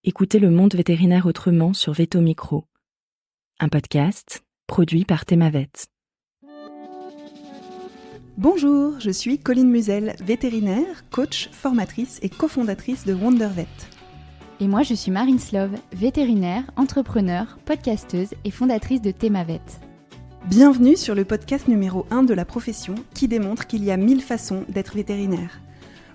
Écoutez le monde vétérinaire autrement sur Veto Micro, un podcast produit par Thémavet. Bonjour, je suis Colline Musel, vétérinaire, coach, formatrice et cofondatrice de WonderVet. Et moi je suis Marine Slove, vétérinaire, entrepreneur, podcasteuse et fondatrice de Thémavet. Bienvenue sur le podcast numéro 1 de la profession qui démontre qu'il y a 1000 façons d'être vétérinaire.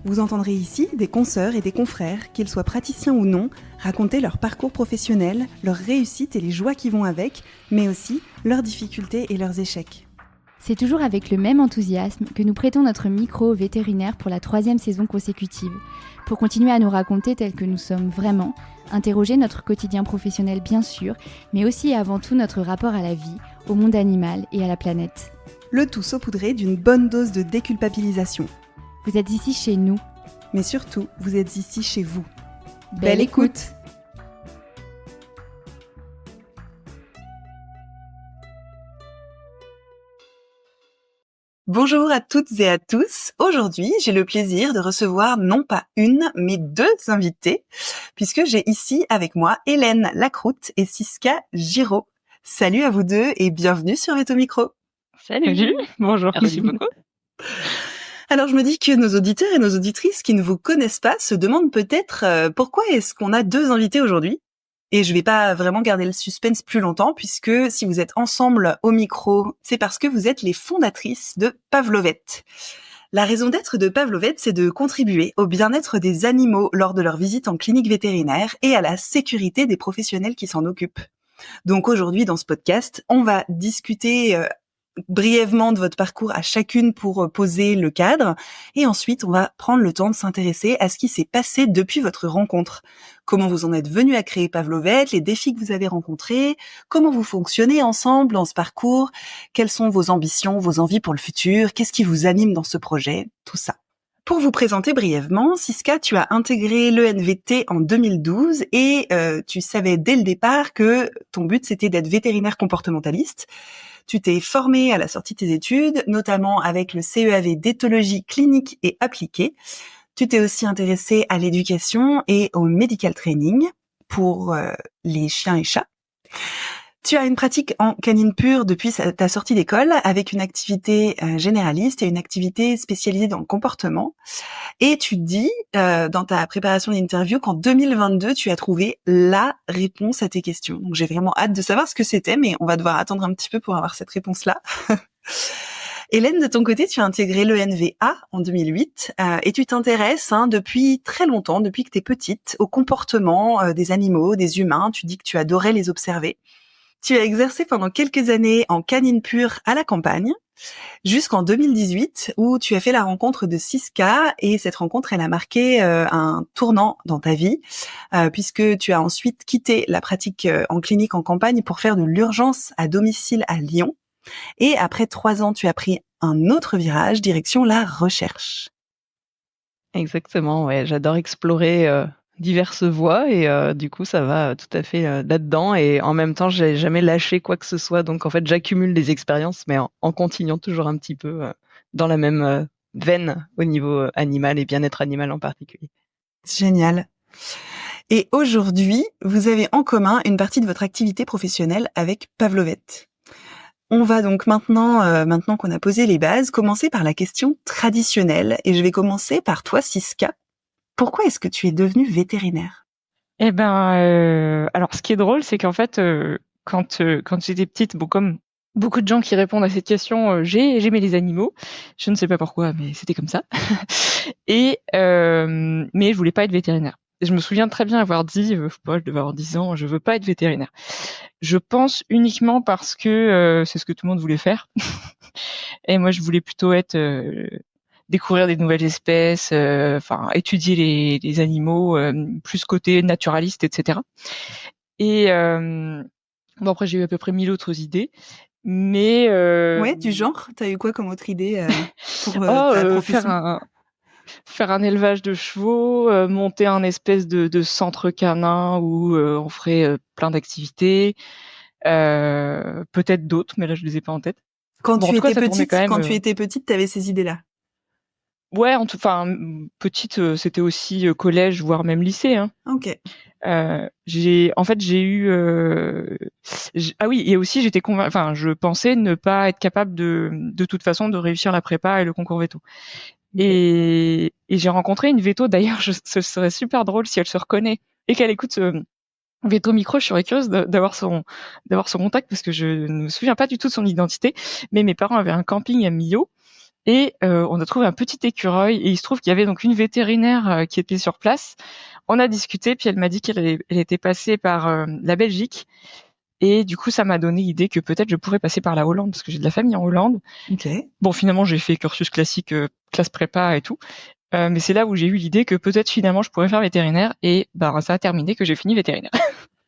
Vous entendrez ici des consoeurs et des confrères, qu'ils soient praticiens ou non, raconter leur parcours professionnel, leurs réussites et les joies qui vont avec, mais aussi leurs difficultés et leurs échecs. C'est toujours avec le même enthousiasme que nous prêtons notre micro aux vétérinaires pour la 3e saison consécutive, pour continuer à nous raconter tels que nous sommes vraiment, interroger notre quotidien professionnel bien sûr, mais aussi et avant tout notre rapport à la vie, au monde animal et à la planète. Le tout saupoudré d'une bonne dose de déculpabilisation. Vous êtes ici chez nous. Mais surtout, vous êtes ici chez vous. Belle écoute! Bonjour à toutes et à tous. Aujourd'hui, j'ai le plaisir de recevoir non pas une, mais 2 invités, puisque j'ai ici avec moi Hélène Lacroute et Siska Giraud. Salut à vous deux et bienvenue sur Veto Micro. Salut, bonjour, merci beaucoup. Alors je me dis que nos auditeurs et nos auditrices qui ne vous connaissent pas se demandent peut-être pourquoi est-ce qu'on a 2 invités aujourd'hui. Et je vais pas vraiment garder le suspense plus longtemps puisque si vous êtes ensemble au micro, c'est parce que vous êtes les fondatrices de Pavlovet. La raison d'être de Pavlovet, c'est de contribuer au bien-être des animaux lors de leur visite en clinique vétérinaire et à la sécurité des professionnels qui s'en occupent. Donc aujourd'hui, dans ce podcast, on va discuter brièvement de votre parcours à chacune pour poser le cadre et ensuite on va prendre le temps de s'intéresser à ce qui s'est passé depuis votre rencontre. Comment vous en êtes venu à créer Pavlovet, les défis que vous avez rencontrés, comment vous fonctionnez ensemble dans ce parcours, quelles sont vos ambitions, vos envies pour le futur, qu'est-ce qui vous anime dans ce projet, tout ça. Pour vous présenter brièvement, Siska, tu as intégré l'ENVT en 2012 et tu savais dès le départ que ton but c'était d'être vétérinaire comportementaliste. Tu t'es formée à la sortie de tes études, notamment avec le CEAV d'éthologie clinique et appliquée. Tu t'es aussi intéressée à l'éducation et au medical training pour les chiens et chats. Tu as une pratique en canine pure depuis ta sortie d'école avec une activité généraliste et une activité spécialisée dans le comportement. Et tu dis dans ta préparation d'interview qu'en 2022, tu as trouvé la réponse à tes questions. Donc j'ai vraiment hâte de savoir ce que c'était, mais on va devoir attendre un petit peu pour avoir cette réponse-là. Hélène, de ton côté, tu as intégré l'ENVA en 2008 et tu t'intéresses depuis très longtemps, depuis que tu es petite, au comportement des animaux, des humains. Tu dis que tu adorais les observer. Tu as exercé pendant quelques années en canine pure à la campagne, jusqu'en 2018 où tu as fait la rencontre de Siska et cette rencontre, elle a marqué un tournant dans ta vie puisque tu as ensuite quitté la pratique en clinique en campagne pour faire de l'urgence à domicile à Lyon. Et après 3 ans, tu as pris un autre virage, direction la recherche. Exactement, ouais, j'adore explorer diverses voies et du coup ça va tout à fait là-dedans et en même temps j'ai jamais lâché quoi que ce soit, donc en fait j'accumule des expériences mais en continuant toujours un petit peu dans la même veine au niveau animal et bien-être animal en particulier. Génial. Et aujourd'hui, vous avez en commun une partie de votre activité professionnelle avec Pavlovet. On va donc maintenant qu'on a posé les bases, commencer par la question traditionnelle et je vais commencer par toi Siska. Pourquoi est-ce que tu es devenue vétérinaire ? Eh ben, alors ce qui est drôle, c'est qu'en fait, quand j'étais petite, bon, comme beaucoup de gens qui répondent à cette question, j'aimais les animaux. Je ne sais pas pourquoi, mais c'était comme ça. Et mais je voulais pas être vétérinaire. Et je me souviens très bien avoir dit, je devais avoir 10 ans, je veux pas être vétérinaire. Je pense uniquement parce que c'est ce que tout le monde voulait faire. Et moi, je voulais plutôt être découvrir des nouvelles espèces, étudier les animaux, plus côté naturaliste, etc. Et bon après j'ai eu à peu près 1000 autres idées, mais ouais, du genre, t'as eu quoi comme autre idée pour ta profession ? Faire un élevage de chevaux, monter un espèce de centre canin où on ferait plein d'activités, peut-être d'autres, mais là je les ai pas en tête. Quand tu étais petite, t'avais ces idées-là. Ouais, petite, c'était aussi collège, voire même lycée. Hein. Ok. J'ai eu ah oui, et aussi j'étais enfin je pensais ne pas être capable de toute façon de réussir la prépa et le concours veto. Et j'ai rencontré une veto d'ailleurs, ce serait super drôle si elle se reconnaît et qu'elle écoute Veto Micro. Je serais curieuse d'avoir son contact parce que je ne me souviens pas du tout de son identité, mais mes parents avaient un camping à Millau. Et on a trouvé un petit écureuil et il se trouve qu'il y avait donc une vétérinaire qui était sur place. On a discuté, puis elle m'a dit qu'elle était passée par la Belgique. Et du coup, ça m'a donné l'idée que peut-être je pourrais passer par la Hollande, parce que j'ai de la famille en Hollande. Okay. Bon, finalement, j'ai fait cursus classique, classe prépa et tout. Mais c'est là où j'ai eu l'idée que peut-être finalement je pourrais faire vétérinaire. Et ça a terminé que j'ai fini vétérinaire.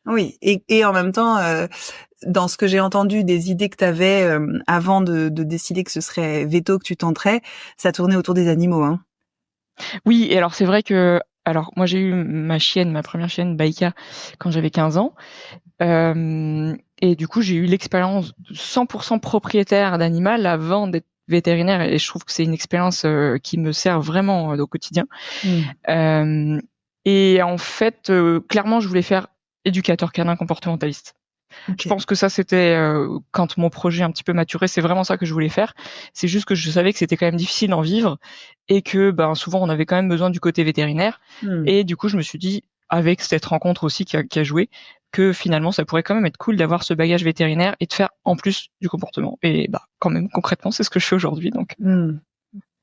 Oui, et en même temps, dans ce que j'ai entendu des idées que tu avais avant de décider que ce serait veto que tu tenterais, ça tournait autour des animaux, hein. Oui, et alors c'est vrai que moi j'ai eu ma première chienne Baïka quand j'avais 15 ans. Et du coup, j'ai eu l'expérience 100% propriétaire d'animal avant d'être vétérinaire, et je trouve que c'est une expérience qui me sert vraiment au quotidien. Et en fait, clairement, je voulais faire éducateur canin comportementaliste. Okay. Je pense que ça, c'était quand mon projet un petit peu maturé, c'est vraiment ça que je voulais faire. C'est juste que je savais que c'était quand même difficile d'en vivre et que souvent, on avait quand même besoin du côté vétérinaire. Et du coup, je me suis dit, avec cette rencontre aussi qui a joué, que finalement, ça pourrait quand même être cool d'avoir ce bagage vétérinaire et de faire en plus du comportement. Et quand même, concrètement, c'est ce que je fais aujourd'hui. Donc.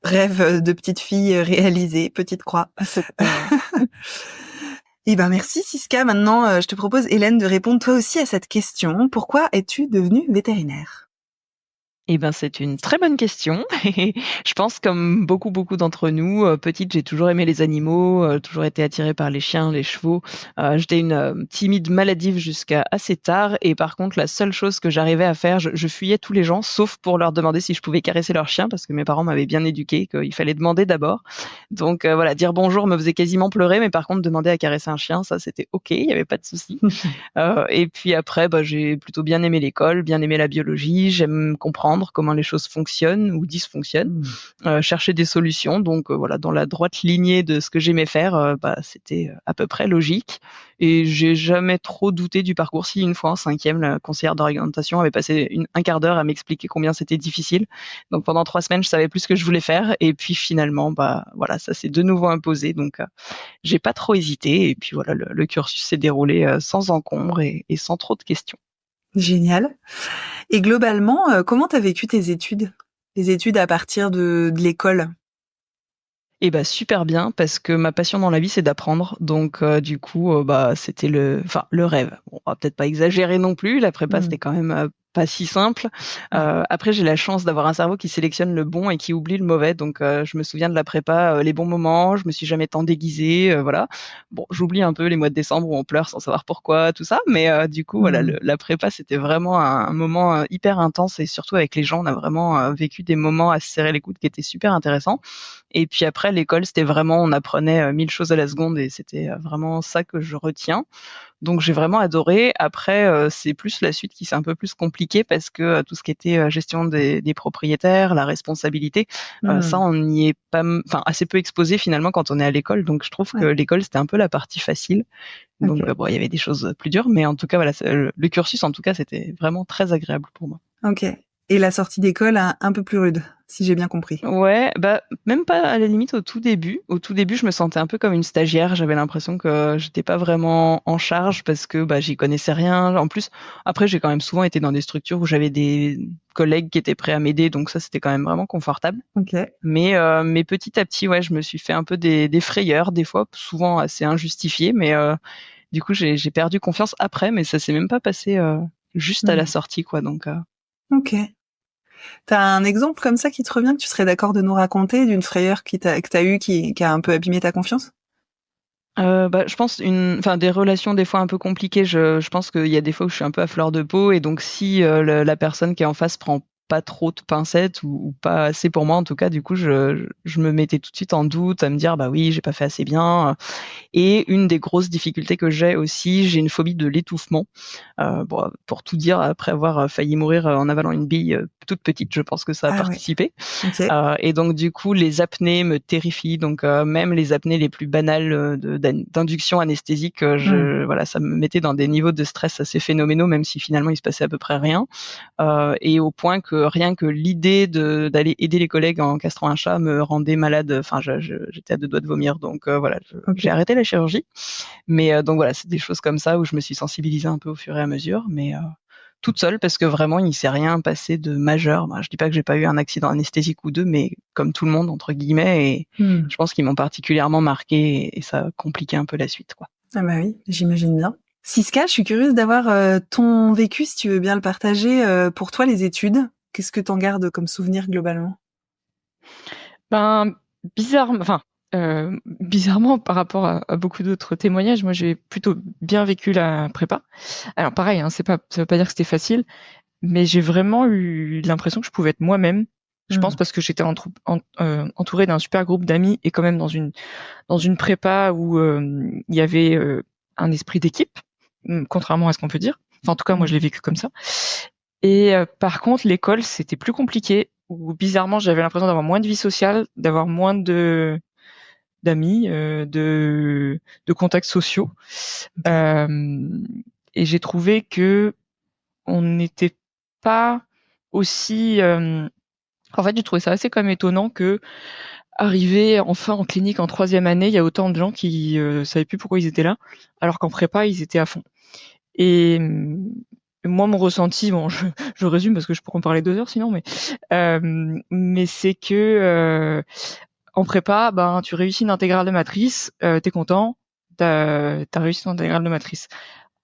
Rêve de petite fille réalisé, petite croix. Eh ben merci Siska. Maintenant, je te propose, Hélène, de répondre toi aussi à cette question. Pourquoi es-tu devenue vétérinaire ? Eh ben, c'est une très bonne question. Je pense, comme beaucoup d'entre nous, petite, j'ai toujours aimé les animaux, toujours été attirée par les chiens, les chevaux. J'étais une timide maladive jusqu'à assez tard. Et par contre, la seule chose que j'arrivais à faire, je fuyais tous les gens, sauf pour leur demander si je pouvais caresser leur chien, parce que mes parents m'avaient bien éduquée, qu'il fallait demander d'abord. Donc voilà, dire bonjour me faisait quasiment pleurer, mais par contre, demander à caresser un chien, ça c'était OK, il n'y avait pas de souci. Et puis après, j'ai plutôt bien aimé l'école, bien aimé la biologie, j'aime comprendre comment les choses fonctionnent ou dysfonctionnent, chercher des solutions. Donc voilà, dans la droite lignée de ce que j'aimais faire, c'était à peu près logique. Et j'ai jamais trop douté du parcours. Si une fois en 5e, la conseillère d'orientation avait passé un quart d'heure à m'expliquer combien c'était difficile. Donc pendant 3 semaines, je savais plus ce que je voulais faire. Et puis finalement, voilà, ça s'est de nouveau imposé. Donc j'ai pas trop hésité. Et puis voilà, le cursus s'est déroulé sans encombre et sans trop de questions. Génial. Et globalement, comment t'as vécu tes études ? Les études à partir de l'école ? Eh super bien, parce que ma passion dans la vie, c'est d'apprendre. Donc du coup, c'était le rêve. Bon, on va peut-être pas exagérer non plus. La prépa, c'était quand même pas si simple. Après, j'ai la chance d'avoir un cerveau qui sélectionne le bon et qui oublie le mauvais. Donc je me souviens de la prépa, les bons moments. Je me suis jamais tant déguisée, voilà. Bon, j'oublie un peu les mois de décembre où on pleure sans savoir pourquoi, tout ça. Mais du coup, voilà, la prépa, c'était vraiment un moment hyper intense, et surtout avec les gens, on a vraiment vécu des moments à se serrer les coudes qui étaient super intéressants. Et puis après, l'école, c'était vraiment, on apprenait 1000 choses à la seconde, et c'était vraiment ça que je retiens. Donc j'ai vraiment adoré. Après, c'est plus la suite qui s'est un peu plus compliquée, parce que tout ce qui était gestion des propriétaires, la responsabilité, ça, on n'y est pas, assez peu exposé finalement quand on est à l'école. Donc je trouve que l'école, c'était un peu la partie facile. Donc il y avait des choses plus dures, mais en tout cas voilà, le cursus, en tout cas, c'était vraiment très agréable pour moi. Ok. Et la sortie d'école un peu plus rude, si j'ai bien compris. Ouais, même pas à la limite au tout début. Au tout début, je me sentais un peu comme une stagiaire. J'avais l'impression que j'étais pas vraiment en charge, parce que j'y connaissais rien. En plus, après, j'ai quand même souvent été dans des structures où j'avais des collègues qui étaient prêts à m'aider, donc ça, c'était quand même vraiment confortable. Okay. Mais petit à petit, ouais, je me suis fait un peu des frayeurs, des fois, souvent assez injustifiées, mais du coup, j'ai perdu confiance après, mais ça s'est même pas passé juste à la sortie, quoi. Donc. Ok. T'as un exemple comme ça qui te revient, que tu serais d'accord de nous raconter, d'une frayeur que t'as eue qui a un peu abîmé ta confiance ? Je pense des relations des fois un peu compliquées. Je pense qu'il y a des fois où je suis un peu à fleur de peau, et donc si la personne qui est en face prend pas trop de pincettes ou pas assez pour moi en tout cas. Du coup, je me mettais tout de suite en doute, à me dire bah oui, j'ai pas fait assez bien. Et une des grosses difficultés que j'ai aussi, j'ai une phobie de l'étouffement. Bon, pour tout dire, après avoir failli mourir en avalant une bille toute petite, je pense que ça a Ah ouais. participé. Ok. Et donc du coup, les apnées me terrifient. Donc même les apnées les plus banales d'induction anesthésique, voilà, ça me mettait dans des niveaux de stress assez phénoménaux, même si finalement il se passait à peu près rien. Et au point que rien que l'idée d'aller aider les collègues en castrant un chat me rendait malade. Enfin, j'étais à deux doigts de vomir. Donc voilà, j'ai arrêté la chirurgie. Mais donc voilà, c'est des choses comme ça où je me suis sensibilisée un peu au fur et à mesure, mais toute seule parce que vraiment il s'est rien passé de majeur. Je dis pas que j'ai pas eu un accident anesthésique ou deux, mais comme tout le monde entre guillemets, et je pense qu'ils m'ont particulièrement marqué et ça a compliqué un peu la suite, quoi. Ah bah oui, j'imagine bien. Siska, je suis curieuse d'avoir ton vécu, si tu veux bien le partager. Pour toi, les études, qu'est-ce que t'en gardes comme souvenir globalement? Ben, bizarrement par rapport à beaucoup d'autres témoignages, moi j'ai plutôt bien vécu la prépa. Alors pareil, ça veut pas dire que c'était facile, mais j'ai vraiment eu l'impression que je pouvais être moi-même. Je pense parce que j'étais entourée d'un super groupe d'amis et quand même dans une prépa où il y avait un esprit d'équipe, contrairement à ce qu'on peut dire. Enfin, en tout cas, moi je l'ai vécu comme ça. Et par contre, l'école, c'était plus compliqué, où bizarrement, j'avais l'impression d'avoir moins de vie sociale, d'avoir moins d'amis, de contacts sociaux. Et j'ai trouvé que on n'était pas aussi... En fait, j'ai trouvé ça assez quand même étonnant que arriver enfin en clinique en 3e année, il y a autant de gens qui savaient plus pourquoi ils étaient là, alors qu'en prépa, ils étaient à fond. Et moi, mon ressenti, bon, je résume parce que je pourrais en parler 2 heures sinon, mais c'est que en prépa, ben, tu réussis une intégrale de matrice, t'es content, t'as réussi ton intégrale de matrice.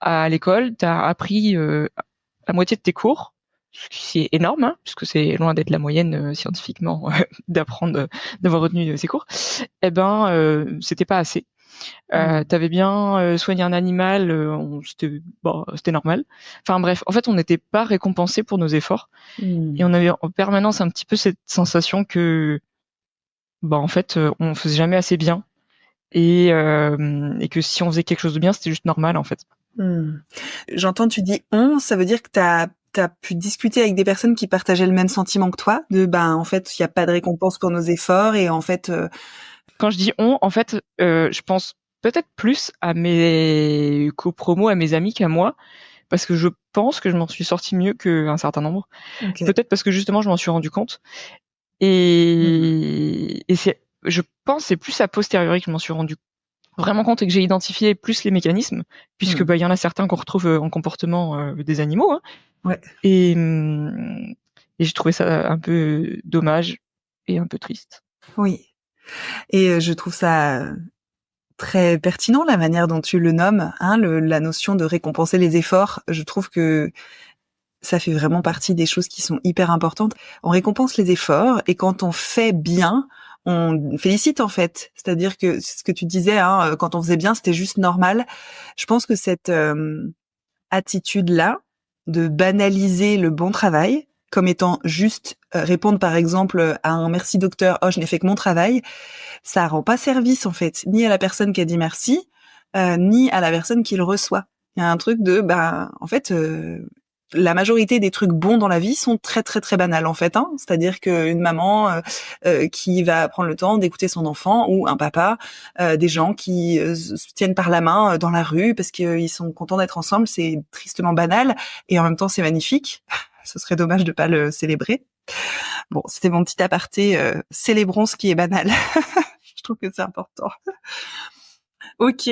À l'école, t'as appris la moitié de tes cours, ce qui est énorme, hein, puisque c'est loin d'être la moyenne scientifiquement d'avoir retenu ces cours. Eh ben, c'était pas assez. T'avais bien soigné un animal, c'était normal. Enfin bref, en fait, on n'était pas récompensé pour nos efforts et on avait en permanence un petit peu cette sensation que, en fait, on faisait jamais assez bien et que si on faisait quelque chose de bien, c'était juste normal en fait. J'entends, tu dis on, ça veut dire que t'as pu discuter avec des personnes qui partageaient le même sentiment que toi, en fait, il y a pas de récompense pour nos efforts et en fait. Quand je dis on, en fait, je pense peut-être plus à mes copromos, à mes amis qu'à moi, parce que je pense que je m'en suis sortie mieux qu'un certain nombre. Okay. Peut-être parce que justement, je m'en suis rendu compte. Et je pense c'est plus a posteriori que je m'en suis rendu vraiment compte et que j'ai identifié plus les mécanismes, puisque il y en a certains qu'on retrouve en comportement des animaux. Hein. Ouais. Et j'ai trouvé ça un peu dommage et un peu triste. Oui. Et je trouve ça très pertinent la manière dont tu le nommes, hein, la notion de récompenser les efforts. Je trouve que ça fait vraiment partie des choses qui sont hyper importantes. On récompense les efforts et quand on fait bien, on félicite en fait. C'est-à-dire que ce que tu disais, hein, quand on faisait bien, c'était juste normal. Je pense que cette attitude-là de banaliser le bon travail comme étant juste répondre par exemple à un merci docteur, oh je n'ai fait que mon travail, ça rend pas service en fait, ni à la personne qui a dit merci, ni à la personne qui le reçoit. Il y a un truc de en fait la majorité des trucs bons dans la vie sont très très très banals en fait, hein. C'est-à-dire qu'une maman qui va prendre le temps d'écouter son enfant ou un papa, des gens qui se tiennent par la main dans la rue parce qu'ils sont contents d'être ensemble, c'est tristement banal et en même temps c'est magnifique. Ce serait dommage de pas le célébrer. Bon, c'était mon petit aparté. Célébrons ce qui est banal. Je trouve que c'est important. Ok.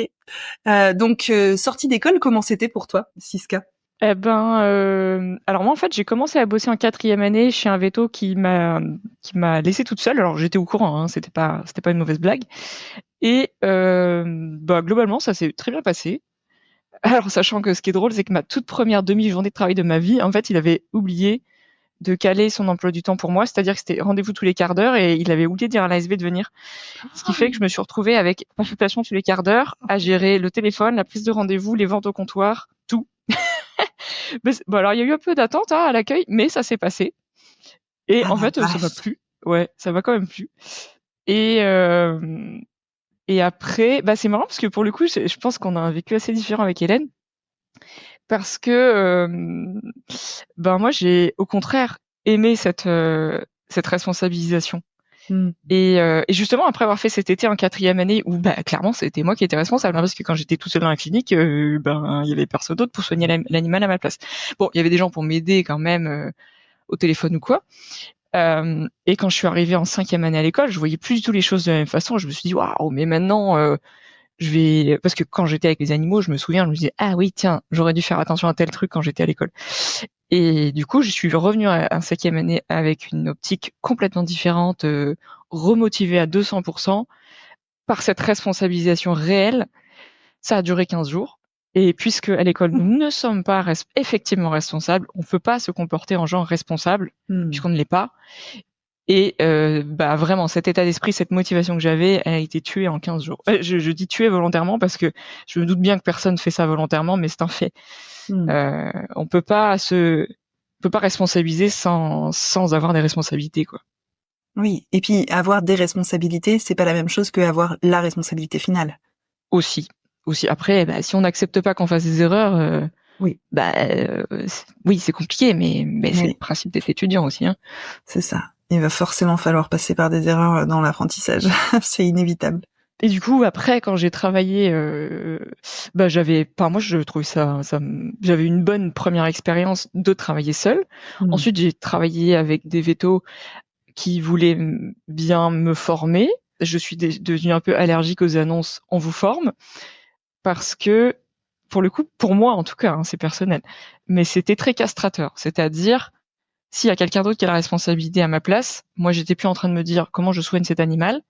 Donc sortie d'école, comment c'était pour toi, Siska? Eh ben, alors moi en fait j'ai commencé à bosser en 4e année chez un véto qui m'a laissée toute seule. Alors j'étais au courant, hein, c'était pas une mauvaise blague. Et globalement ça s'est très bien passé. Alors sachant que ce qui est drôle c'est que ma toute première demi-journée de travail de ma vie, en fait il avait oublié de caler son emploi du temps pour moi, c'est-à-dire que c'était rendez-vous tous les quarts d'heure et il avait oublié de dire à l'ASV de venir. Ce qui fait que je me suis retrouvée avec consultation tous les quarts d'heure, à gérer le téléphone, la prise de rendez-vous, les ventes au comptoir, tout. Alors il y a eu un peu d'attente à l'accueil, mais ça s'est passé. Et Ah en la fait, ça m'a vache. plu. Ouais, ça m'a quand même plu. Et après, c'est marrant parce que pour le coup, je pense qu'on a un vécu assez différent avec Hélène parce que moi, j'ai au contraire aimé cette responsabilisation. Et justement, après avoir fait cet été en 4e année où clairement c'était moi qui étais responsable, parce que quand j'étais tout seul dans la clinique, il y avait personne d'autre pour soigner l'animal à ma place. Bon, il y avait des gens pour m'aider quand même au téléphone ou quoi. Et quand je suis arrivée en 5e année à l'école, je voyais plus du tout les choses de la même façon. Je me suis dit waouh, mais maintenant parce que quand j'étais avec les animaux, je me souviens, je me disais ah oui tiens, j'aurais dû faire attention à tel truc quand j'étais à l'école. Et du coup, je suis revenue en 5e année avec une optique complètement différente, remotivée à 200% par cette responsabilisation réelle. Ça a duré 15 jours. Et puisque à l'école, nous ne sommes pas effectivement responsables, on ne peut pas se comporter en gens responsables, puisqu'on ne l'est pas. Et vraiment, cet état d'esprit, cette motivation que j'avais, elle a été tuée en 15 jours. Je dis tuée volontairement parce que je me doute bien que personne fait ça volontairement, mais c'est un fait. On peut pas responsabiliser sans avoir des responsabilités, quoi. Oui, et puis avoir des responsabilités, c'est pas la même chose que avoir la responsabilité finale. Aussi. Après, si on n'accepte pas qu'on fasse des erreurs, Oui. Oui, c'est compliqué, mais c'est Oui. le principe d'être étudiant aussi, hein. C'est ça. Il va forcément falloir passer par des erreurs dans l'apprentissage. C'est inévitable. Et du coup, après, quand j'ai travaillé, moi, je trouvais j'avais une bonne première expérience de travailler seule. Ensuite, j'ai travaillé avec des vétos qui voulaient bien me former. Je suis devenue un peu allergique aux annonces « on vous forme » parce que, pour le coup, pour moi en tout cas, c'est personnel, mais c'était très castrateur. C'est-à-dire, s'il y a quelqu'un d'autre qui a la responsabilité à ma place, moi, j'étais plus en train de me dire comment je soigne cet animal,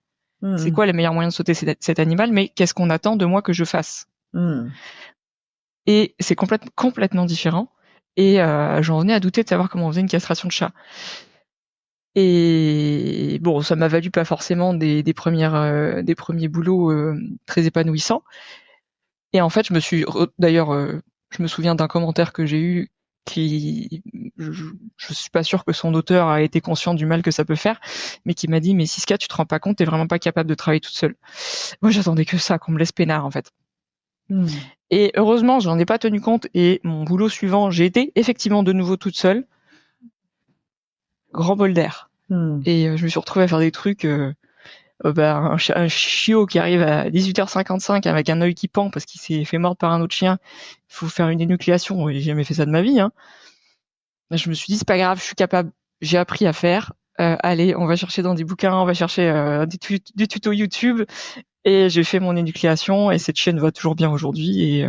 c'est quoi les meilleurs moyens de sauter cet animal, mais qu'est-ce qu'on attend de moi que je fasse. Et c'est complètement différent. Et j'en venais à douter de savoir comment on faisait une castration de chat. Et bon, ça m'a valu pas forcément des premiers boulots très épanouissants. Et en fait, je me souviens d'un commentaire que j'ai eu je suis pas sûre que son auteur a été conscient du mal que ça peut faire, mais qui m'a dit mais Siska, tu te rends pas compte, t'es vraiment pas capable de travailler toute seule. Moi, j'attendais que ça, qu'on me laisse peinard en fait. Et heureusement, j'en ai pas tenu compte, et mon boulot suivant, j'ai été effectivement de nouveau toute seule. Grand bol d'air. Et je me suis retrouvée à faire des trucs, un chiot qui arrive à 18h55 avec un œil qui pend parce qu'il s'est fait mordre par un autre chien, il faut faire une énucléation, j'ai jamais fait ça de ma vie, hein. Je me suis dit c'est pas grave, je suis capable, j'ai appris à faire, allez, on va chercher dans des bouquins, on va chercher des tutos YouTube, et j'ai fait mon énucléation, et cette chienne va toujours bien aujourd'hui,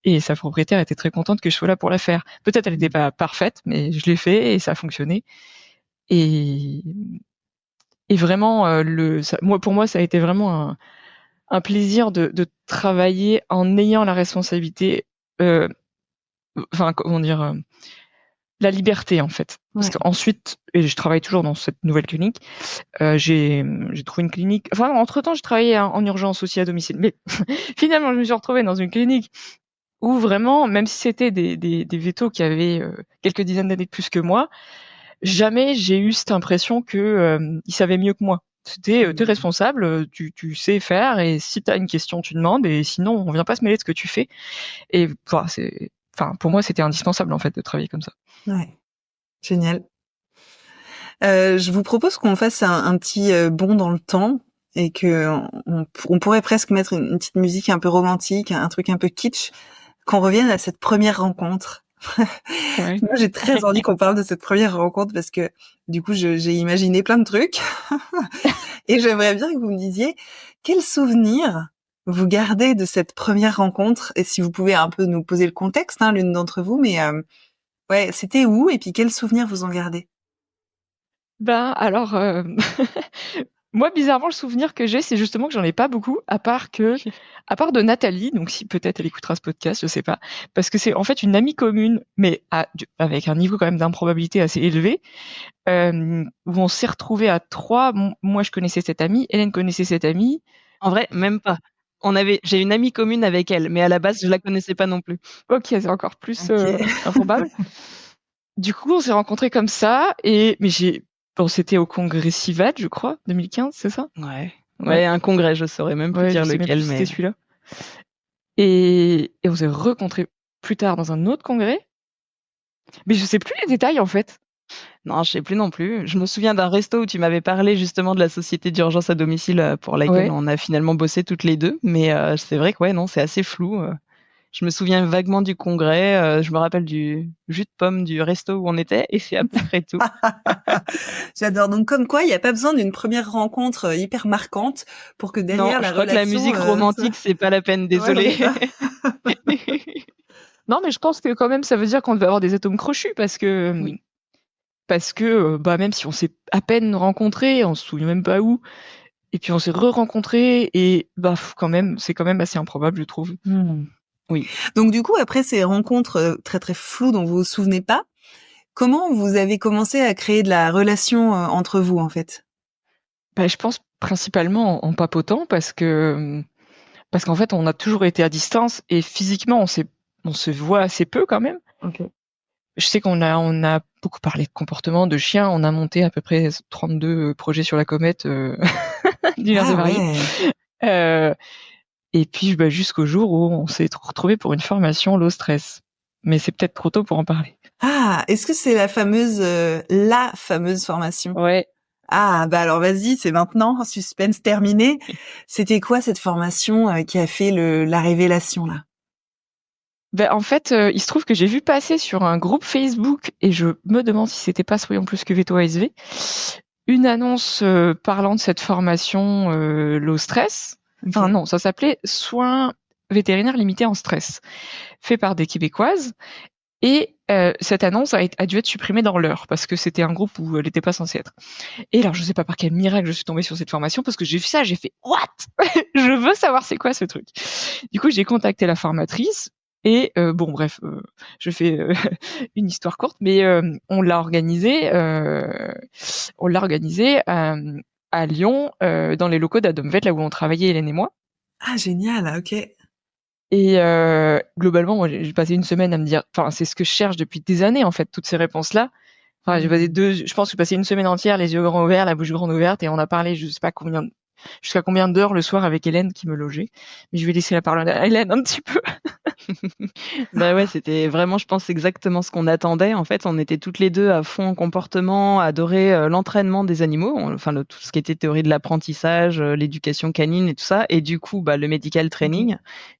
et sa propriétaire était très contente que je sois là pour la faire. Peut-être elle n'était pas parfaite, mais je l'ai fait et ça a fonctionné. Et vraiment, pour moi, ça a été vraiment un plaisir de travailler en ayant la responsabilité, la liberté en fait. Parce qu'ensuite, et je travaille toujours dans cette nouvelle clinique, j'ai trouvé une clinique. Enfin, entre-temps, je travaillais en urgence aussi à domicile. Mais finalement, je me suis retrouvée dans une clinique où vraiment, même si c'était des vétos qui avaient quelques dizaines d'années de plus que moi, jamais j'ai eu cette impression que ils savaient mieux que moi. C'était t'es responsable, tu sais faire, et si t'as une question, tu demandes, et sinon on vient pas se mêler de ce que tu fais. Et pour moi, c'était indispensable en fait de travailler comme ça. Ouais, génial. Je vous propose qu'on fasse un petit bond dans le temps, et que on pourrait presque mettre une petite musique un peu romantique, un truc un peu kitsch, qu'on revienne à cette première rencontre. Ouais. Moi, j'ai très envie qu'on parle de cette première rencontre parce que du coup, j'ai imaginé plein de trucs et j'aimerais bien que vous me disiez quel souvenir vous gardez de cette première rencontre, et si vous pouvez un peu nous poser le contexte, l'une d'entre vous, mais ouais, c'était où et puis quel souvenir vous en gardez? Alors, moi, bizarrement, le souvenir que j'ai, c'est justement que j'en ai pas beaucoup, à part de Nathalie, donc si peut-être elle écoutera ce podcast, je sais pas, parce que c'est en fait une amie commune, mais avec un niveau quand même d'improbabilité assez élevé, où on s'est retrouvés à 3. Moi, je connaissais cette amie, Hélène connaissait cette amie. En vrai, même pas. J'ai une amie commune avec elle, mais à la base, je la connaissais pas non plus. Ok, c'est encore plus improbable. du coup, on s'est rencontrés comme ça, c'était au congrès CIVAD, je crois, 2015, c'est ça? Ouais, un congrès, je saurais même plus dire je sais même lequel, plus si mais c'était celui-là. Et on s'est rencontrés plus tard dans un autre congrès, mais je sais plus les détails en fait. non, je sais plus non plus. Je me souviens d'un resto où tu m'avais parlé justement de la société d'urgence à domicile pour laquelle Ouais. on a finalement bossé toutes les deux, mais c'est vrai que ouais, non, c'est assez flou. Je me souviens vaguement du congrès, je me rappelle du jus de pomme du resto où on était, et c'est à peu près tout. J'adore. Donc comme quoi, il n'y a pas besoin d'une première rencontre hyper marquante pour que derrière Non, la je crois que la relation. musique romantique, c'est pas la peine, Ouais, désolée. c'est ça. Non, mais je pense que quand même, ça veut dire qu'on devait avoir des atomes crochus parce que, Oui. même si on s'est à peine rencontrés, on se souvient même pas où, et puis on s'est re-rencontrés, et quand même, c'est quand même assez improbable, je trouve. Oui. Donc du coup, après ces rencontres très très floues dont vous vous souvenez pas, comment vous avez commencé à créer de la relation entre vous en fait? Je pense principalement en papotant parce qu'en fait, on a toujours été à distance et physiquement, on se voit assez peu quand même. Je sais qu'on a beaucoup parlé de comportement, de chiens. On a monté à peu près 32 projets sur la comète, divers et Ah variés. ouais. Et puis, jusqu'au jour où on s'est retrouvés pour une formation low stress. Mais c'est peut-être trop tôt pour en parler. Ah, est-ce que c'est la fameuse formation? Ouais. Ah, bah alors vas-y, c'est maintenant, suspense terminé. C'était quoi cette formation qui a fait la révélation là? En fait, il se trouve que j'ai vu passer sur un groupe Facebook, et je me demande si c'était pas Soyons plus que Veto ASV, une annonce parlant de cette formation low stress. Enfin non, ça s'appelait Soins vétérinaires limités en stress, fait par des Québécoises. Et cette annonce a dû être supprimée dans l'heure parce que c'était un groupe où elle n'était pas censée être. Et alors, je sais pas par quel miracle je suis tombée sur cette formation parce que j'ai vu ça, j'ai fait what? Je veux savoir c'est quoi ce truc. Du coup, j'ai contacté la formatrice et je fais une histoire courte, mais on l'a organisé à Lyon, dans les locaux d'Adomvet, là où on travaillait Hélène et moi. Ah génial, ok. Et globalement, moi, j'ai passé une semaine à me dire, enfin, c'est ce que je cherche depuis des années, en fait, toutes ces réponses-là. Enfin, je pense que j'ai passé une semaine entière, les yeux grands ouverts, la bouche grande ouverte, et on a parlé, je sais pas jusqu'à combien d'heures le soir avec Hélène qui me logeait. Mais je vais laisser la parole à Hélène un petit peu. Bah ouais, c'était vraiment, je pense, exactement ce qu'on attendait. En fait, on était toutes les deux à fond en comportement, adorer l'entraînement des animaux, tout ce qui était théorie de l'apprentissage, l'éducation canine et tout ça, et du coup, le medical training.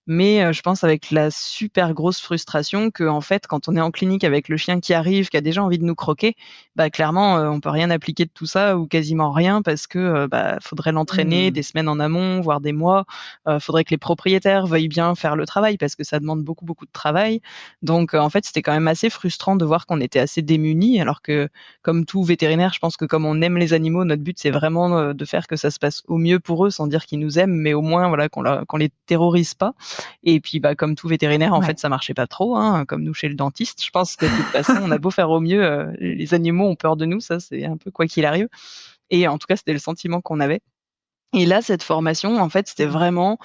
Mais je pense avec la super grosse frustration que, en fait, quand on est en clinique avec le chien qui arrive, qui a déjà envie de nous croquer, clairement, on peut rien appliquer de tout ça ou quasiment rien parce que faudrait l'entraîner des semaines en amont, voire des mois. Faudrait que les propriétaires veuillent bien faire le travail parce que ça demande beaucoup de travail. Donc en fait, c'était quand même assez frustrant de voir qu'on était assez démunis, alors que comme tout vétérinaire, je pense que comme on aime les animaux, notre but c'est vraiment de faire que ça se passe au mieux pour eux, sans dire qu'ils nous aiment, mais au moins voilà qu'on les terrorise pas. Et puis comme tout vétérinaire, en fait, ça marchait pas trop, hein, comme nous chez le dentiste. Je pense que de toute façon, on a beau faire au mieux, les animaux ont peur de nous, ça c'est un peu quoi qu'il arrive. Et en tout cas, c'était le sentiment qu'on avait. Et là, cette formation, en fait, c'était vraiment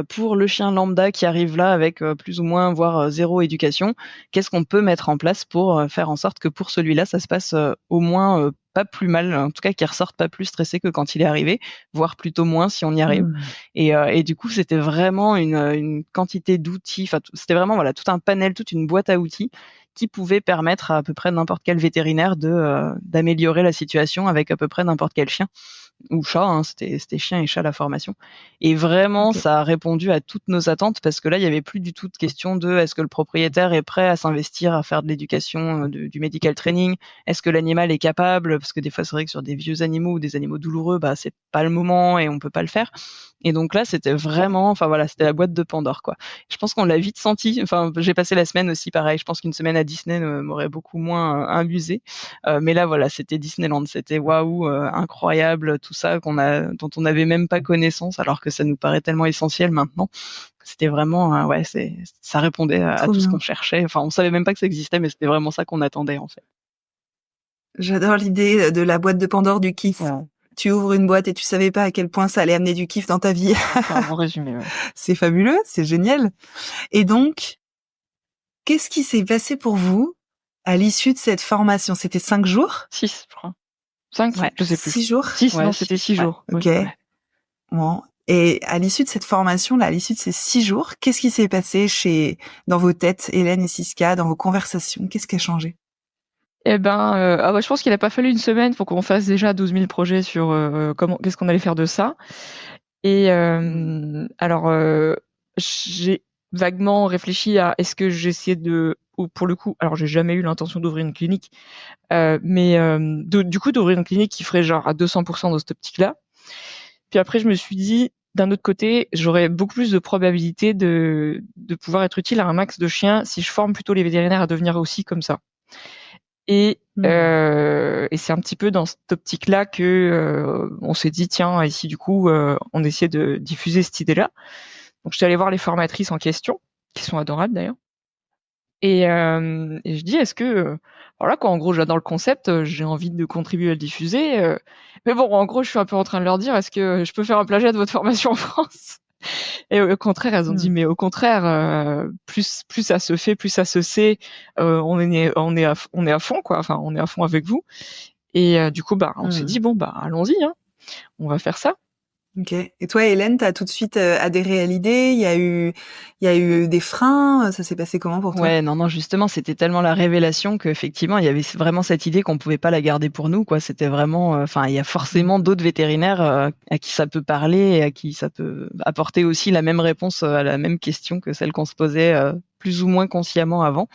pour le chien lambda qui arrive là avec plus ou moins, voire zéro éducation. Qu'est-ce qu'on peut mettre en place pour faire en sorte que pour celui-là, ça se passe au moins pas plus mal, en tout cas qu'il ressorte pas plus stressé que quand il est arrivé, voire plutôt moins si on y arrive. Et du coup, c'était vraiment une quantité d'outils. Enfin, c'était vraiment tout un panel, toute une boîte à outils qui pouvait permettre à peu près n'importe quel vétérinaire d'améliorer la situation avec à peu près n'importe quel chien ou chat, hein, c'était chien et chat la formation. Et vraiment, ça a répondu à toutes nos attentes parce que là, il y avait plus du tout de question de est-ce que le propriétaire est prêt à s'investir, à faire de l'éducation, du medical training, est-ce que l'animal est capable, parce que des fois, c'est vrai que sur des vieux animaux ou des animaux douloureux, c'est pas le moment et on peut pas le faire. Et donc là, c'était vraiment, c'était la boîte de Pandore, quoi. Je pense qu'on l'a vite senti. Enfin, j'ai passé la semaine aussi pareil. Je pense qu'une semaine à Disney m'aurait beaucoup moins amusé. Mais là, voilà, c'était Disneyland. C'était waouh, incroyable, tout ça dont on n'avait même pas connaissance, alors que ça nous paraît tellement essentiel maintenant. C'était vraiment, ça répondait à tout ce qu'on cherchait. Enfin, on savait même pas que ça existait, mais c'était vraiment ça qu'on attendait, en fait. J'adore l'idée de la boîte de Pandore du kiff. Ouais. Tu ouvres une boîte et tu savais pas à quel point ça allait amener du kiff dans ta vie. C'est un bon résumé, ouais. C'est fabuleux, c'est génial. Et donc, qu'est-ce qui s'est passé pour vous à l'issue de cette formation, c'était 5 jours? 6, je crois. 5, Ouais. je sais plus. 6 jours? 6, Ouais, non, c'était 6 ouais. jours. Ok. Oui, ouais. Bon. Et à l'issue de cette formation-là, à l'issue de ces 6 jours, qu'est-ce qui s'est passé dans vos têtes, Hélène et Siska, dans vos conversations? Qu'est-ce qui a changé? Eh ben, je pense qu'il a pas fallu une semaine pour qu'on fasse déjà 12 000 projets sur qu'est-ce qu'on allait faire de ça. Et alors, j'ai vaguement réfléchi à est-ce que j'essayais ou pour le coup, alors j'ai jamais eu l'intention d'ouvrir une clinique, mais du coup d'ouvrir une clinique qui ferait genre à 200% dans cette optique-là. Puis après, je me suis dit, d'un autre côté, j'aurais beaucoup plus de probabilité de pouvoir être utile à un max de chiens si je forme plutôt les vétérinaires à devenir aussi comme ça. Et c'est un petit peu dans cette optique-là que on s'est dit, tiens, ici du coup, on essayait de diffuser cette idée-là. Donc, je suis allée voir les formatrices en question, qui sont adorables d'ailleurs. Et je dis, est-ce que, voilà quoi, en gros, j'adore le concept, j'ai envie de contribuer à le diffuser. Mais bon, en gros, je suis un peu en train de leur dire, est-ce que je peux faire un plagiat de votre formation en France? Et au contraire, elles ont dit, mais au contraire, plus ça se fait, plus ça se sait, on est à fond, quoi. Enfin, on est à fond avec vous. Et du coup, on s'est dit, bon, allons-y, hein. On va faire ça. Ok. Et toi, Hélène, t'as tout de suite adhéré à l'idée? Il y a eu des freins? Ça s'est passé comment pour toi? Ouais, non, justement, c'était tellement la révélation qu'effectivement, il y avait vraiment cette idée qu'on pouvait pas la garder pour nous, quoi. C'était vraiment, il y a forcément d'autres vétérinaires à qui ça peut parler et à qui ça peut apporter aussi la même réponse à la même question que celle qu'on se posait plus ou moins consciemment avant.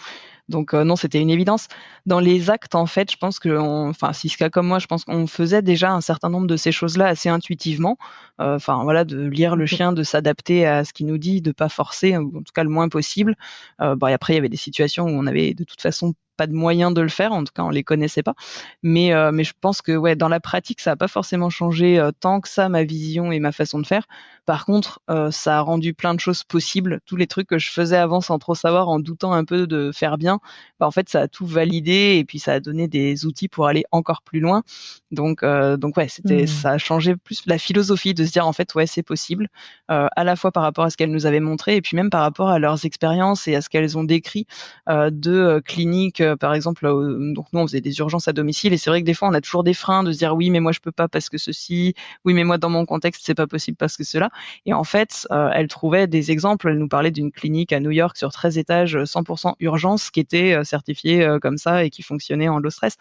Donc non, c'était une évidence. Dans les actes, en fait, je pense que, Siska comme moi, je pense qu'on faisait déjà un certain nombre de ces choses-là assez intuitivement. Voilà, de lire le chien, de s'adapter à ce qu'il nous dit, de pas forcer, ou en tout cas le moins possible. Et après, il y avait des situations où on avait de toute façon pas de moyens de le faire, en tout cas on les connaissait pas. Mais je pense que ouais, dans la pratique, ça a pas forcément changé tant que ça ma vision et ma façon de faire. Par contre, ça a rendu plein de choses possibles. Tous les trucs que je faisais avant sans trop savoir, en doutant un peu de faire bien, en fait, ça a tout validé et puis ça a donné des outils pour aller encore plus loin. Donc ouais, ça a changé plus la philosophie de se dire en fait ouais, c'est possible, à la fois par rapport à ce qu'elles nous avaient montré et puis même par rapport à leurs expériences et à ce qu'elles ont décrit de cliniques, par exemple. Donc nous, on faisait des urgences à domicile et c'est vrai que des fois, on a toujours des freins de se dire oui, mais moi je peux pas parce que ceci, oui, mais moi dans mon contexte c'est pas possible parce que cela. Et en fait, elle trouvait des exemples. Elle nous parlait d'une clinique à New York sur 13 étages, 100% urgence, qui était certifiée comme ça et qui fonctionnait en low stress.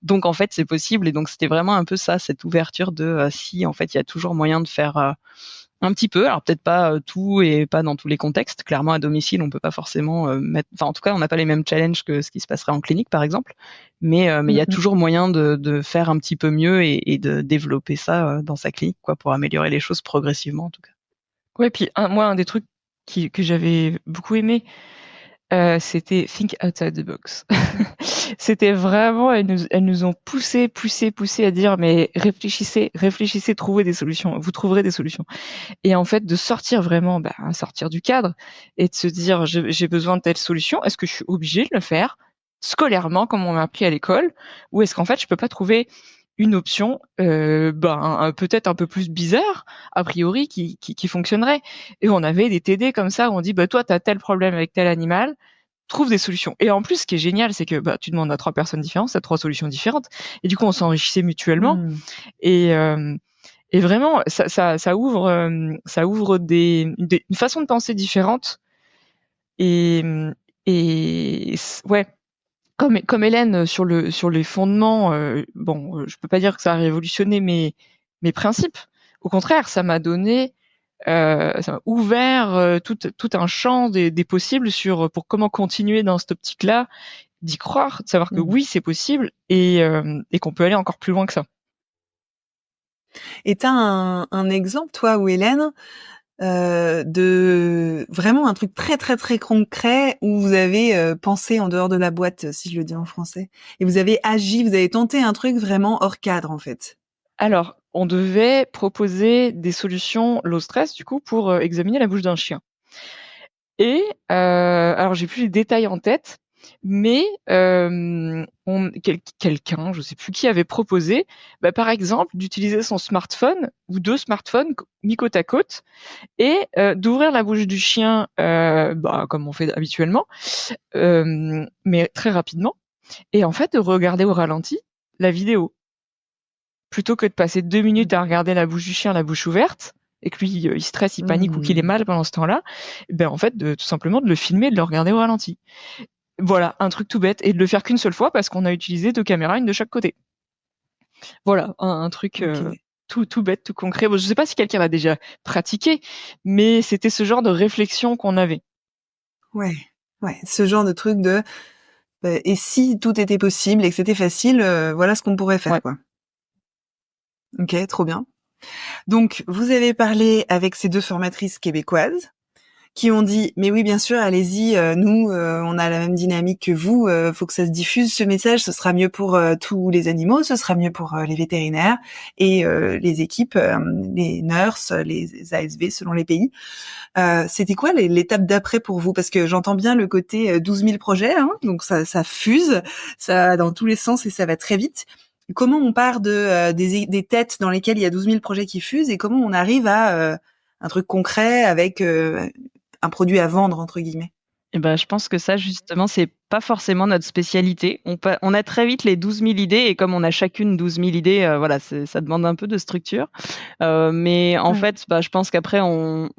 Donc en fait, c'est possible. Et donc c'était vraiment un peu ça, cette ouverture de si en fait il y a toujours moyen de faire un petit peu. Alors peut-être pas tout et pas dans tous les contextes. Clairement à domicile, on peut pas forcément en tout cas, on n'a pas les mêmes challenges que ce qui se passerait en clinique, par exemple. Mais il y a toujours moyen de faire un petit peu mieux et de développer ça dans sa clinique, quoi, pour améliorer les choses progressivement, en tout cas. Ouais, puis moi, un des trucs que j'avais beaucoup aimé, c'était Think Outside the Box. C'était vraiment, elles nous ont poussé à dire, mais réfléchissez, trouvez des solutions, vous trouverez des solutions. Et en fait, de sortir vraiment, sortir du cadre et de se dire, j'ai besoin de telle solution, est-ce que je suis obligée de le faire scolairement comme on m'a appris à l'école, ou est-ce qu'en fait, je peux pas trouver une option peut-être un peu plus bizarre a priori qui fonctionnerait. Et on avait des TD comme ça où on dit toi t'as tel problème avec tel animal, trouve des solutions. Et en plus ce qui est génial c'est que tu demandes à 3 personnes différentes, t'as 3 solutions différentes et du coup on s'enrichissait mutuellement. Et vraiment ça ouvre une façon de penser différente. Et ouais, comme Hélène sur les fondements, je peux pas dire que ça a révolutionné mes principes. Au contraire, ça m'a donné, ça m'a ouvert tout un champ des possibles pour comment continuer dans cette optique-là, d'y croire, de savoir que oui, c'est possible et qu'on peut aller encore plus loin que ça. Et t'as un exemple, toi ou Hélène, de vraiment un truc très très très concret où vous avez pensé en dehors de la boîte, si je le dis en français, et vous avez agi, vous avez tenté un truc vraiment hors cadre en fait? Alors, on devait proposer des solutions low stress du coup pour examiner la bouche d'un chien. Et alors j'ai plus les détails en tête, mais quelqu'un, je sais plus qui, avait proposé, par exemple, d'utiliser son smartphone ou 2 smartphones mis côte à côte et d'ouvrir la bouche du chien, comme on fait habituellement, mais très rapidement, et en fait de regarder au ralenti la vidéo. Plutôt que de passer 2 minutes à regarder la bouche du chien, la bouche ouverte, et que lui, il stresse, il panique ou qu'il est mal pendant ce temps-là, en fait, tout simplement de le filmer et de le regarder au ralenti. Voilà, un truc tout bête, et de le faire qu'une seule fois parce qu'on a utilisé 2 caméras, une de chaque côté. Voilà, un truc tout bête, tout concret. Bon, je sais pas si quelqu'un l'a déjà pratiqué, mais c'était ce genre de réflexion qu'on avait. Ouais, ce genre de truc de et si tout était possible et que c'était facile, voilà ce qu'on pourrait faire, quoi. Ok, trop bien. Donc, vous avez parlé avec ces 2 formatrices québécoises qui ont dit mais oui bien sûr allez-y, nous on a la même dynamique que vous, faut que ça se diffuse ce message, ce sera mieux pour tous les animaux, ce sera mieux pour les vétérinaires et les équipes, les nurses, les ASV selon les pays. C'était quoi l'étape d'après pour vous? Parce que j'entends bien le côté 12 000 projets, hein, donc ça fuse, ça va dans tous les sens et ça va très vite. Comment on part de des têtes dans lesquelles il y a 12 000 projets qui fusent et comment on arrive à un truc concret avec un produit à vendre entre guillemets? Je pense que ça, justement, c'est pas forcément notre spécialité. On a très vite les 12 000 idées et comme on a chacune 12 000 idées, voilà, ça demande un peu de structure. Mais en fait, je pense qu'après, on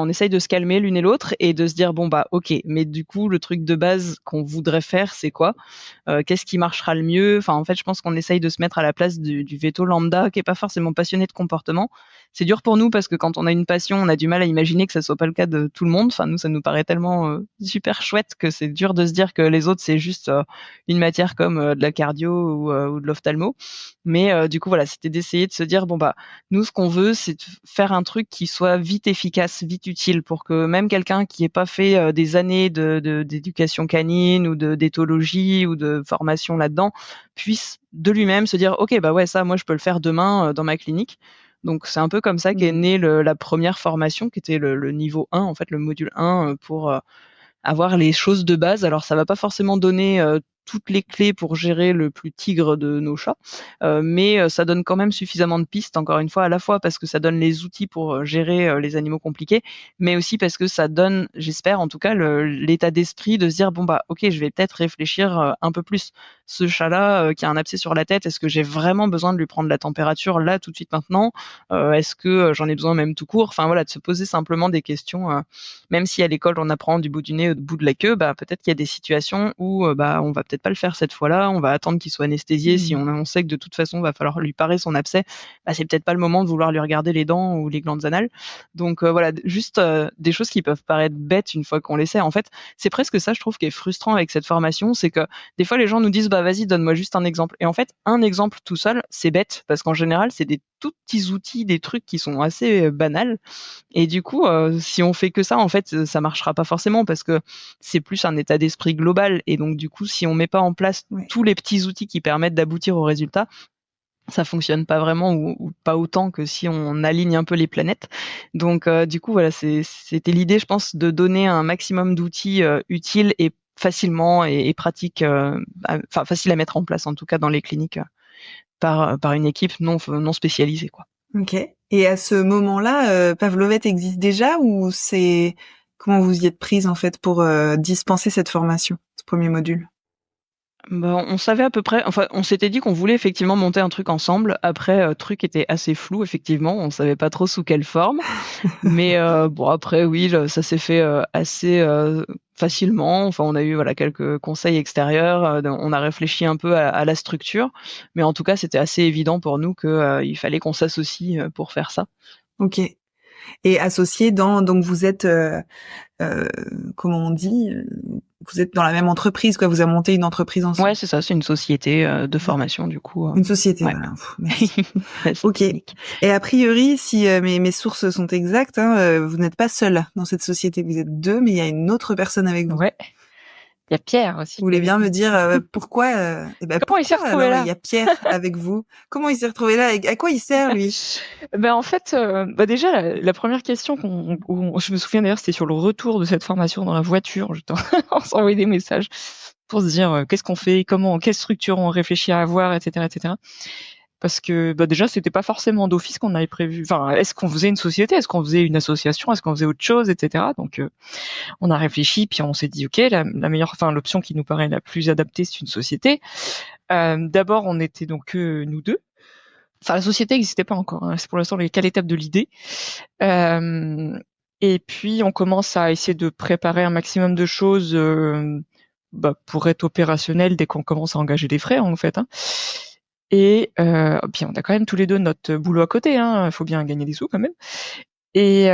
essaye de se calmer l'une et l'autre et de se dire, ok, mais du coup, le truc de base qu'on voudrait faire, c'est quoi? Qu'est-ce qui marchera le mieux? Enfin, en fait, je pense qu'on essaye de se mettre à la place du véto lambda qui est pas forcément passionné de comportement. C'est dur pour nous parce que quand on a une passion, on a du mal à imaginer que ça soit pas le cas de tout le monde. Enfin, nous, ça nous paraît tellement super chouette que c'est dur de se dire que les autres, c'est juste une matière comme de la cardio ou de l'ophtalmo. Mais du coup, voilà, c'était d'essayer de se dire, nous, ce qu'on veut, c'est de faire un truc qui soit vite efficace, vite utile pour que même quelqu'un qui n'ait pas fait des années d'éducation canine ou d'éthologie ou de formation là-dedans puisse de lui-même se dire, ok, ça, moi, je peux le faire demain dans ma clinique. Donc, c'est un peu comme ça qu'est née la première formation, qui était le niveau 1, en fait, le module 1, pour avoir les choses de base. Alors, ça va pas forcément donner toutes les clés pour gérer le plus tigre de nos chats, mais ça donne quand même suffisamment de pistes, encore une fois, à la fois parce que ça donne les outils pour gérer les animaux compliqués, mais aussi parce que ça donne, j'espère en tout cas, l'état d'esprit de se dire, ok, je vais peut-être réfléchir un peu plus. Ce chat-là qui a un abcès sur la tête, est-ce que j'ai vraiment besoin de lui prendre la température là, tout de suite, maintenant? Est-ce que j'en ai besoin même tout court? Enfin voilà, de se poser simplement des questions, même si à l'école on apprend du bout du nez au bout de la queue, peut-être qu'il y a des situations où on va peut-être pas le faire cette fois-là, on va attendre qu'il soit anesthésié. Si on sait que de toute façon, va falloir lui parer son abcès, c'est peut-être pas le moment de vouloir lui regarder les dents ou les glandes anales. Donc voilà, juste des choses qui peuvent paraître bêtes une fois qu'on les sait. En fait, c'est presque ça, je trouve, qui est frustrant avec cette formation, c'est que des fois les gens nous disent, vas-y, donne-moi juste un exemple. Et en fait, un exemple tout seul, c'est bête, parce qu'en général, c'est des tout petits outils, des trucs qui sont assez banals. Et du coup, si on fait que ça, en fait, ça marchera pas forcément parce que c'est plus un état d'esprit global. Et donc, du coup, si on met pas en place tous les petits outils qui permettent d'aboutir au résultat, ça fonctionne pas vraiment ou pas autant que si on aligne un peu les planètes. Donc, du coup, voilà, c'était l'idée, je pense, de donner un maximum d'outils utiles et facilement et pratiques, facile à mettre en place, en tout cas dans les cliniques, par une équipe non spécialisée, quoi. Ok. Et à ce moment-là, Pavlovette existe déjà ou c'est comment vous y êtes prise en fait pour dispenser cette formation, ce premier module? On savait à peu près, enfin, on s'était dit qu'on voulait effectivement monter un truc ensemble. Après, le truc était assez flou, effectivement. On savait pas trop sous quelle forme. Mais après, oui, ça s'est fait assez facilement. Enfin, on a eu quelques conseils extérieurs. On a réfléchi un peu à la structure. Mais en tout cas, c'était assez évident pour nous qu'il fallait qu'on s'associe pour faire ça. Ok. Et associé donc vous êtes comment on dit, vous êtes dans la même entreprise, quoi. Vous avez monté une entreprise ensemble. Ouais, c'est ça. C'est une société de formation, du coup. Une société. Ouais. Voilà. Merci. Ok. Et a priori, si mes sources sont exactes, vous n'êtes pas seul dans cette société. Vous êtes 2, mais il y a une autre personne avec vous. Ouais. Il y a Pierre aussi. Vous voulez bien me dire pourquoi comment il s'est retrouvé là? Il y a Pierre avec vous. Comment il s'est retrouvé là? À quoi il sert lui? En fait, déjà la première question je me souviens d'ailleurs, c'était sur le retour de cette formation dans la voiture. On s'envoyait des messages pour se dire qu'est-ce qu'on fait, quelle structure on réfléchit à avoir, etc., etc. parce que déjà c'était pas forcément d'office qu'on avait prévu. Enfin, est-ce qu'on faisait une société, est-ce qu'on faisait une association, est-ce qu'on faisait autre chose, etc. Donc on a réfléchi, puis on s'est dit ok, la meilleure, enfin l'option qui nous paraît la plus adaptée, c'est une société. D'abord, on était donc nous deux. Enfin, la société n'existait pas encore. Hein. C'est pour l'instant qu'à l'étape de l'idée. Et puis, on commence à essayer de préparer un maximum de choses pour être opérationnel dès qu'on commence à engager des frais, en fait. Hein. Et puis, on a quand même tous les deux notre boulot à côté. Hein. Faut bien gagner des sous quand même. Et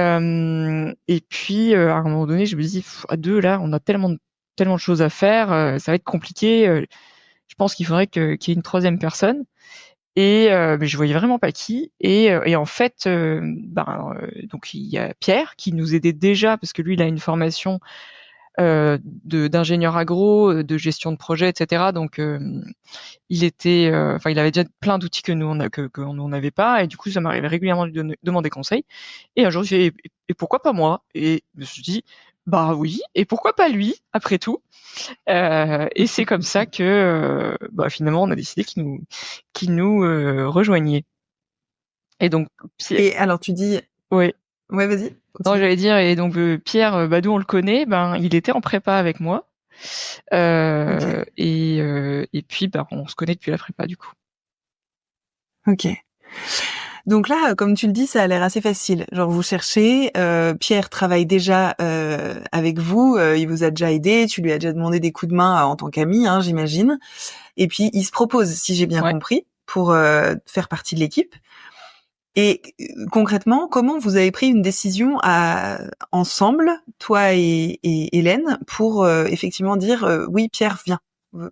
puis, à un moment donné, je me dis, à deux, là, on a tellement de choses à faire. Ça va être compliqué. Je pense qu'il faudrait qu'il y ait une troisième personne. Et mais je voyais vraiment pas qui. Et en fait, donc il y a Pierre qui nous aidait déjà parce que lui, il a une formation d'ingénieur agro, de gestion de projet, etc. Donc il était, il avait déjà plein d'outils que nous on n'avait pas. Et du coup, ça m'arrivait régulièrement de lui demander conseil. Et un jour, je dit et pourquoi pas moi? Et je me suis dit bah oui. Et pourquoi pas lui? Après tout. Et c'est comme ça que finalement on a décidé qu'il nous rejoignait. Et donc Et alors tu dis ouais vas-y. non j'allais dire et donc Pierre d'où on le connaît, il était en prépa avec moi okay. Et puis on se connaît depuis la prépa du coup. Ok. Donc là, comme tu le dis, ça a l'air assez facile. Genre vous cherchez, Pierre travaille déjà avec vous, il vous a déjà aidé, tu lui as déjà demandé des coups de main en tant qu'ami, hein, j'imagine. Et puis il se propose, si j'ai bien compris, pour faire partie de l'équipe. Et concrètement, comment vous avez pris une décision ensemble, toi et Hélène, pour effectivement dire oui, Pierre, viens.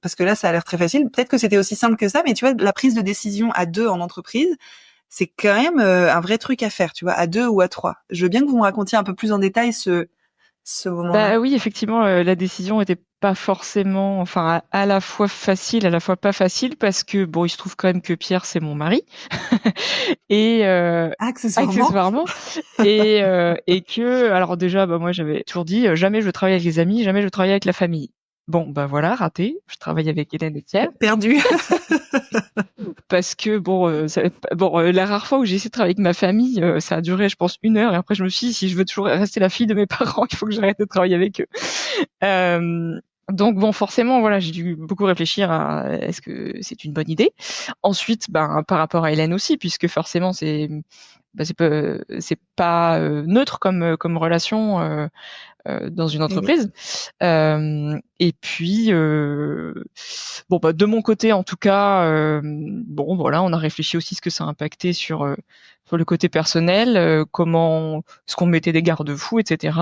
Parce que là, ça a l'air très facile. Peut-être que c'était aussi simple que ça, mais tu vois, la prise de décision à deux en entreprise, c'est quand même un vrai truc à faire, tu vois, à deux ou à trois. Je veux bien que vous me racontiez un peu plus en détail ce moment-là. Oui, effectivement, la décision était pas forcément, à la fois facile, à la fois pas facile, parce que il se trouve quand même que Pierre c'est mon mari, et accessoirement, et que, alors déjà, moi j'avais toujours dit jamais je travaille avec les amis, jamais je travaille avec la famille. Bon, voilà, raté. Je travaille avec Hélène et Pierre. Perdu. Parce que la rare fois où j'ai essayé de travailler avec ma famille, ça a duré, je pense, 1 heure. Et après, je me suis dit, si je veux toujours rester la fille de mes parents, il faut que j'arrête de travailler avec eux. Donc forcément, voilà, j'ai dû beaucoup réfléchir à est-ce que c'est une bonne idée. Ensuite, par rapport à Hélène aussi, puisque forcément, c'est pas neutre comme relation. Dans une entreprise. Et puis, de mon côté, en tout cas, on a réfléchi aussi ce que ça impactait sur le côté personnel, comment, est-ce qu'on mettait des garde-fous, etc.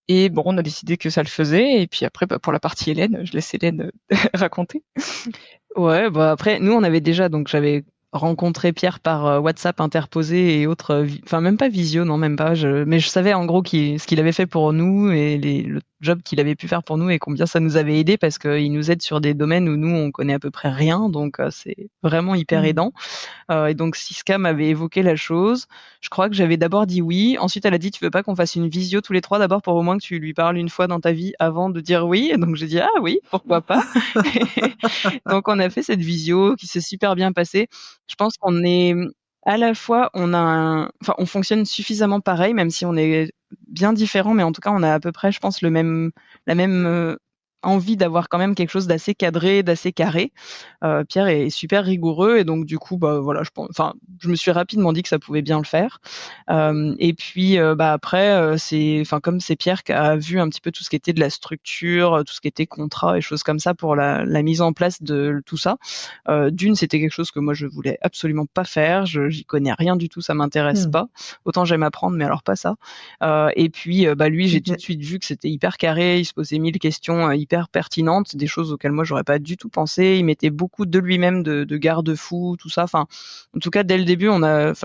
Et on a décidé que ça le faisait. Et puis après, pour la partie Hélène, je laisse Hélène raconter. Ouais, après, nous, on avait déjà, donc j'avais rencontré Pierre par WhatsApp interposé et autres, même pas visio, non, même pas, mais je savais en gros ce qu'il avait fait pour nous et le job qu'il avait pu faire pour nous et combien ça nous avait aidé parce qu'il nous aide sur des domaines où nous on connaît à peu près rien, donc c'est vraiment hyper aidant. Et donc Siska m'avait évoqué la chose. Je crois que j'avais d'abord dit oui. Ensuite, elle a dit tu veux pas qu'on fasse une visio tous les trois d'abord pour au moins que tu lui parles une fois dans ta vie avant de dire oui. Et donc j'ai dit ah oui, pourquoi pas. Donc on a fait cette visio qui s'est super bien passée. Je pense qu'on est à la fois on fonctionne suffisamment pareil, même si on est bien différents, mais en tout cas on a à peu près, je pense, la même envie d'avoir quand même quelque chose d'assez cadré, d'assez carré. Pierre est super rigoureux et donc du coup je me suis rapidement dit que ça pouvait bien le faire. Et puis après comme c'est Pierre qui a vu un petit peu tout ce qui était de la structure, tout ce qui était contrat et choses comme ça pour la mise en place de tout ça. C'était quelque chose que moi je voulais absolument pas faire, j'y connais rien du tout, ça m'intéresse pas. Autant j'aime apprendre, mais alors pas ça. Et puis lui, j'ai tout de suite vu que c'était hyper carré, il se posait 1000 questions hyper pertinentes, des choses auxquelles moi j'aurais pas du tout pensé. Il mettait beaucoup de lui-même de garde-fous, tout ça. En tout cas, dès le début,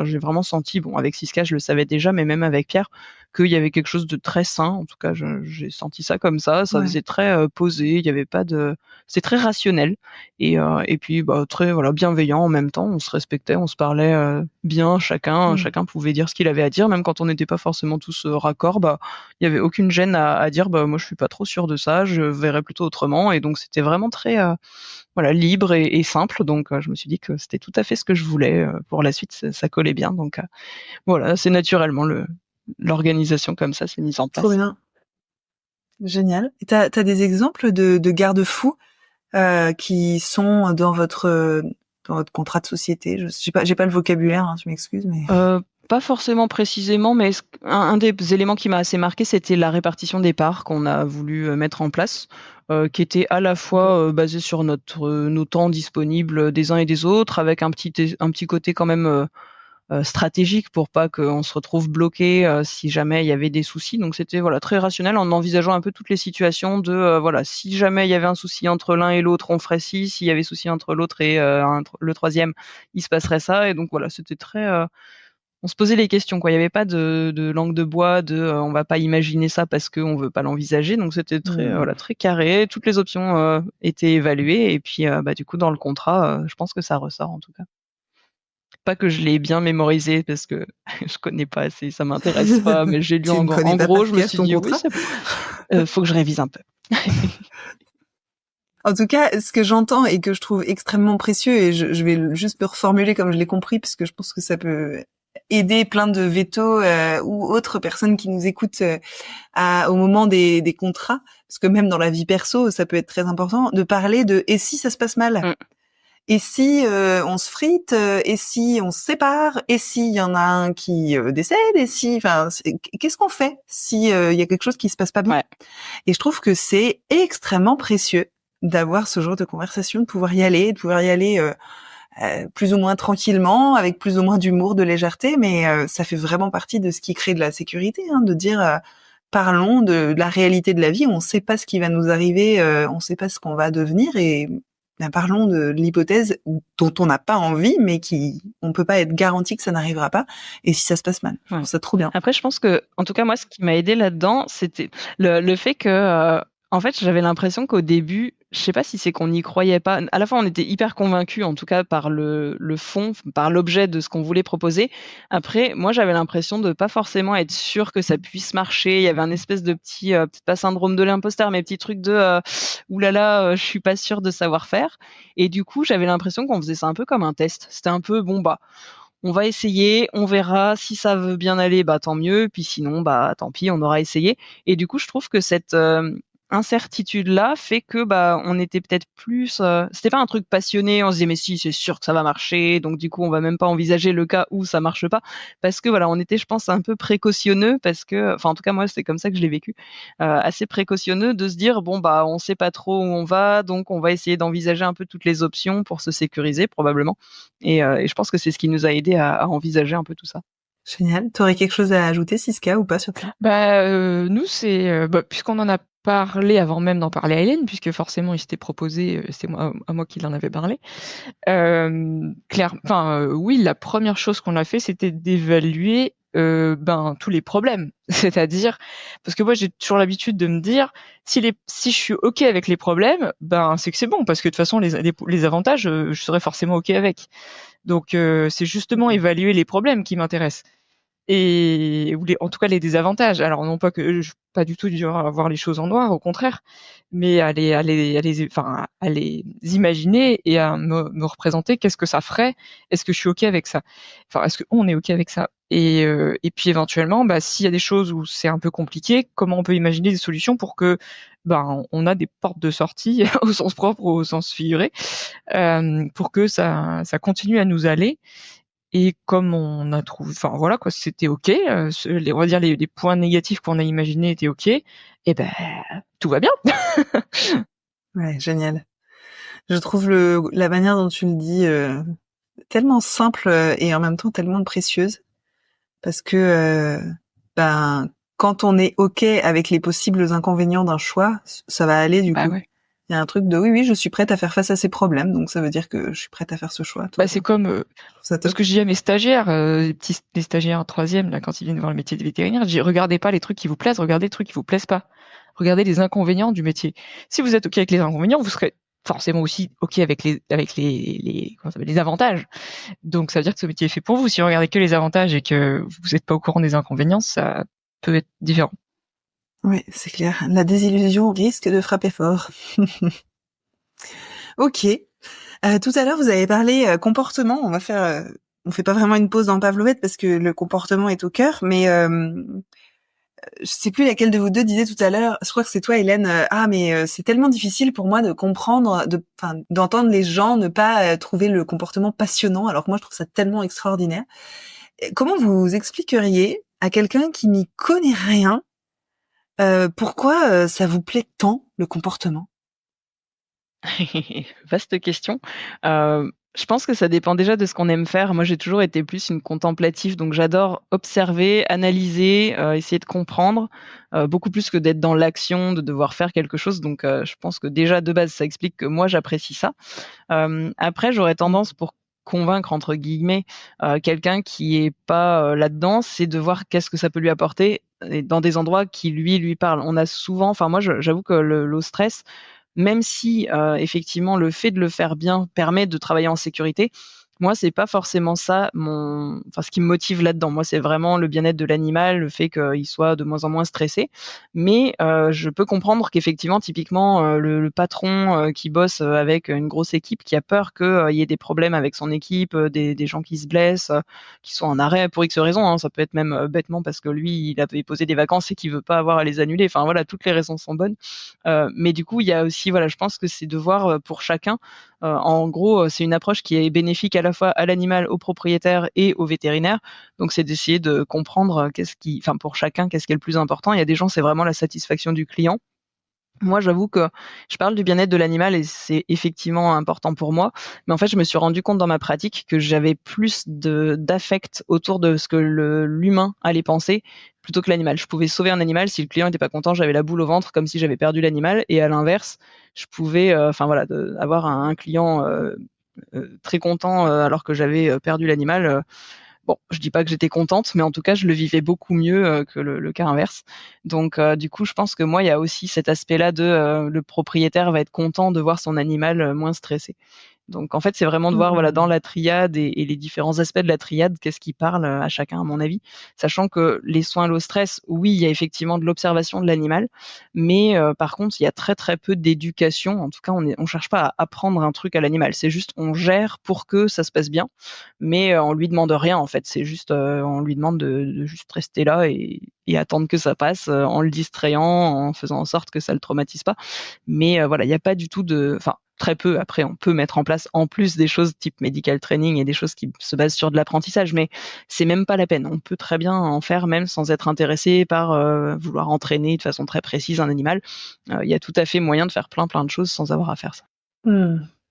j'ai vraiment senti, avec Siska, je le savais déjà, mais même avec Pierre, qu'il y avait quelque chose de très sain. En tout cas, j'ai senti ça comme ça. Ça Ouais. faisait très posé. Il y avait pas de, c'est très rationnel et puis très bienveillant en même temps. On se respectait, on se parlait bien. Chacun pouvait dire ce qu'il avait à dire, même quand on n'était pas forcément tous raccord. Il y avait aucune gêne à dire. Moi, je suis pas trop sûre de ça. Je verrais plutôt autrement. Et donc, c'était vraiment très libre et simple. Donc, je me suis dit que c'était tout à fait ce que je voulais pour la suite. Ça collait bien. Donc, voilà, c'est naturellement l'organisation comme ça s'est mise en place. Trop bien. Génial. Et t'as des exemples de garde-fous qui sont dans votre contrat de société? J'ai pas le vocabulaire, hein, tu m'excuses, mais Pas forcément précisément, mais un des éléments qui m'a assez marqué, c'était la répartition des parts qu'on a voulu mettre en place, qui était à la fois basée sur nos temps disponibles des uns et des autres, avec un petit côté quand même stratégique pour pas qu'on se retrouve bloqué si jamais il y avait des soucis. Donc c'était très rationnel en envisageant un peu toutes les situations de si jamais il y avait un souci entre l'un et l'autre, on ferait ci, s'il y avait souci entre l'autre et le troisième, il se passerait ça. Et donc c'était très on se posait les questions, quoi. Il y avait pas de langue de bois, on va pas imaginer ça parce qu'on veut pas l'envisager. Donc c'était très carré. Toutes les options étaient évaluées et puis du coup dans le contrat, je pense que ça ressort en tout cas. Pas que je l'ai bien mémorisé parce que je connais pas assez, ça m'intéresse pas, mais j'ai lu en gros, je me suis dit oui, faut que je révise un peu. En tout cas, ce que j'entends et que je trouve extrêmement précieux, et je vais juste me reformuler comme je l'ai compris, parce que je pense que ça peut aider plein de vétos ou autres personnes qui nous écoutent au moment des contrats, parce que même dans la vie perso, ça peut être très important de parler de « et si ça se passe mal ?» Et si on se frite, et si on se sépare, et s'il y en a un qui décède, et qu'est-ce qu'on fait si y a quelque chose qui se passe pas bien? Et je trouve que c'est extrêmement précieux d'avoir ce genre de conversation, de pouvoir y aller plus ou moins tranquillement, avec plus ou moins d'humour, de légèreté, mais ça fait vraiment partie de ce qui crée de la sécurité, hein, de dire parlons de la réalité de la vie. On ne sait pas ce qui va nous arriver, on ne sait pas ce qu'on va devenir, et parlons de l'hypothèse dont on n'a pas envie, mais on peut pas être garanti que ça n'arrivera pas. Et si ça se passe mal, je trouve ça trop bien. Après, je pense que, en tout cas, moi, ce qui m'a aidé là-dedans, c'était le fait que, en fait, j'avais l'impression qu'au début, je sais pas si c'est qu'on n'y croyait pas. À la fois, on était hyper convaincus, en tout cas, par le fond, par l'objet de ce qu'on voulait proposer. Après, moi, j'avais l'impression de pas forcément être sûre que ça puisse marcher. Il y avait un espèce de petit, peut-être pas syndrome de l'imposteur, mais petit truc de oulala, je suis pas sûre de savoir faire. Et du coup, j'avais l'impression qu'on faisait ça un peu comme un test. C'était un peu on va essayer, on verra si ça veut bien aller, tant mieux, puis sinon tant pis, on aura essayé. Et du coup, je trouve que cette incertitude-là fait que on était peut-être plus c'était pas un truc passionné, on se disait mais si c'est sûr que ça va marcher, donc du coup on va même pas envisager le cas où ça marche pas, parce que on était, je pense, un peu précautionneux, parce que en tout cas moi c'est comme ça que je l'ai vécu, assez précautionneux, de se dire on sait pas trop où on va, donc on va essayer d'envisager un peu toutes les options pour se sécuriser probablement, et je pense que c'est ce qui nous a aidé à envisager un peu tout ça. Génial. T'aurais quelque chose à ajouter, Siska, ou pas sur ça? Nous, c'est puisqu'on en a parlé avant même d'en parler à Hélène, puisque forcément il s'était proposé, c'est moi qui l'en avais parlé. Oui, la première chose qu'on a fait, c'était d'évaluer tous les problèmes. C'est-à-dire, parce que moi j'ai toujours l'habitude de me dire, si je suis ok avec les problèmes, c'est que c'est bon, parce que de toute façon les avantages, je serai forcément ok avec. Donc c'est justement évaluer les problèmes qui m'intéressent. En tout cas les désavantages. Alors non pas que pas du tout du genre à voir les choses en noir, au contraire, mais à les imaginer et à me représenter qu'est-ce que ça ferait, est-ce que je suis ok avec ça, est-ce qu'on est ok avec ça, et puis éventuellement s'il y a des choses où c'est un peu compliqué, comment on peut imaginer des solutions pour que on a des portes de sortie au sens propre ou au sens figuré, pour que ça continue à nous aller. Et comme on a trouvé, c'était ok, on va dire les points négatifs qu'on a imaginés étaient ok, et tout va bien. Ouais, génial. Je trouve la manière dont tu le dis tellement simple et en même temps tellement précieuse, parce que quand on est ok avec les possibles inconvénients d'un choix, ça va aller du coup. Ouais. Il y a un truc de oui, je suis prête à faire face à ces problèmes, donc ça veut dire que je suis prête à faire ce choix. Bah, c'est comme Je trouve ça ce top. que je dis à mes stagiaires, les stagiaires en troisième, là, quand ils viennent voir le métier de vétérinaire, je dis regardez pas les trucs qui vous plaisent, regardez les trucs qui vous plaisent pas. Regardez les inconvénients du métier. Si vous êtes OK avec les inconvénients, vous serez forcément aussi OK avec les avantages. Donc ça veut dire que ce métier est fait pour vous. Si vous regardez que les avantages et que vous n'êtes pas au courant des inconvénients, ça peut être différent. Oui, c'est clair. La désillusion risque de frapper fort. Ok. Tout à l'heure, vous avez parlé comportement. On fait pas vraiment une pause dans Pavlovette parce que le comportement est au cœur, mais je sais plus laquelle de vous deux disait tout à l'heure. Je crois que c'est toi, Hélène. C'est tellement difficile pour moi de comprendre, d'entendre les gens ne pas trouver le comportement passionnant, alors que moi je trouve ça tellement extraordinaire. Comment vous expliqueriez à quelqu'un qui n'y connaît rien pourquoi ça vous plaît tant le comportement? Vaste question. Je pense que ça dépend déjà de ce qu'on aime faire. Moi, j'ai toujours été plus une contemplative, donc j'adore observer, analyser, essayer de comprendre, beaucoup plus que d'être dans l'action, de devoir faire quelque chose. Donc, je pense que déjà de base, ça explique que moi j'apprécie ça. Après, j'aurais tendance pour convaincre entre guillemets quelqu'un qui est pas là-dedans, c'est de voir qu'est-ce que ça peut lui apporter et dans des endroits qui lui parlent. On a souvent, enfin moi, j'avoue que le stress, même si effectivement le fait de le faire bien permet de travailler en sécurité, moi c'est pas forcément ça ce qui me motive là-dedans. Moi c'est vraiment le bien-être de l'animal, le fait qu'il soit de moins en moins stressé. Mais je peux comprendre qu'effectivement typiquement le patron qui bosse avec une grosse équipe, qui a peur qu'il y ait des problèmes avec son équipe, des gens qui se blessent, qui sont en arrêt pour X raisons, hein. Ça peut être même bêtement parce que lui il avait posé des vacances et qu'il veut pas avoir à les annuler. Enfin voilà, toutes les raisons sont bonnes. Mais du coup, il y a aussi, voilà, je pense que c'est de voir pour chacun. En gros, c'est une approche qui est bénéfique à la fois à l'animal, au propriétaire et au vétérinaire. Donc, c'est d'essayer de comprendre pour chacun, qu'est-ce qui est le plus important. Il y a des gens, c'est vraiment la satisfaction du client. Moi, j'avoue que je parle du bien-être de l'animal et c'est effectivement important pour moi. Mais en fait, je me suis rendu compte dans ma pratique que j'avais plus d'affect autour de ce que l'humain allait penser plutôt que l'animal. Je pouvais sauver un animal. Si le client n'était pas content, j'avais la boule au ventre comme si j'avais perdu l'animal. Et à l'inverse, je pouvais, avoir un client très content alors que j'avais perdu l'animal. Bon, je dis pas que j'étais contente, mais en tout cas, je le vivais beaucoup mieux que le cas inverse. Donc, du coup, je pense que moi, il y a aussi cet aspect-là de le propriétaire va être content de voir son animal moins stressé. Donc, en fait, c'est vraiment de voir voilà, dans la triade et les différents aspects de la triade, qu'est-ce qui parle à chacun, à mon avis. Sachant que les soins low stress, oui, il y a effectivement de l'observation de l'animal, mais par contre, il y a très très peu d'éducation. En tout cas, on cherche pas à apprendre un truc à l'animal. C'est juste, on gère pour que ça se passe bien, mais on lui demande rien en fait. C'est juste, on lui demande de juste rester là et attendre que ça passe en le distrayant, en faisant en sorte que ça le traumatise pas. Mais voilà, il n'y a pas du tout très peu. Après, on peut mettre en place en plus des choses type medical training et des choses qui se basent sur de l'apprentissage, mais c'est même pas la peine. On peut très bien en faire même sans être intéressé par vouloir entraîner de façon très précise un animal. Il y a tout à fait moyen de faire plein de choses sans avoir à faire ça.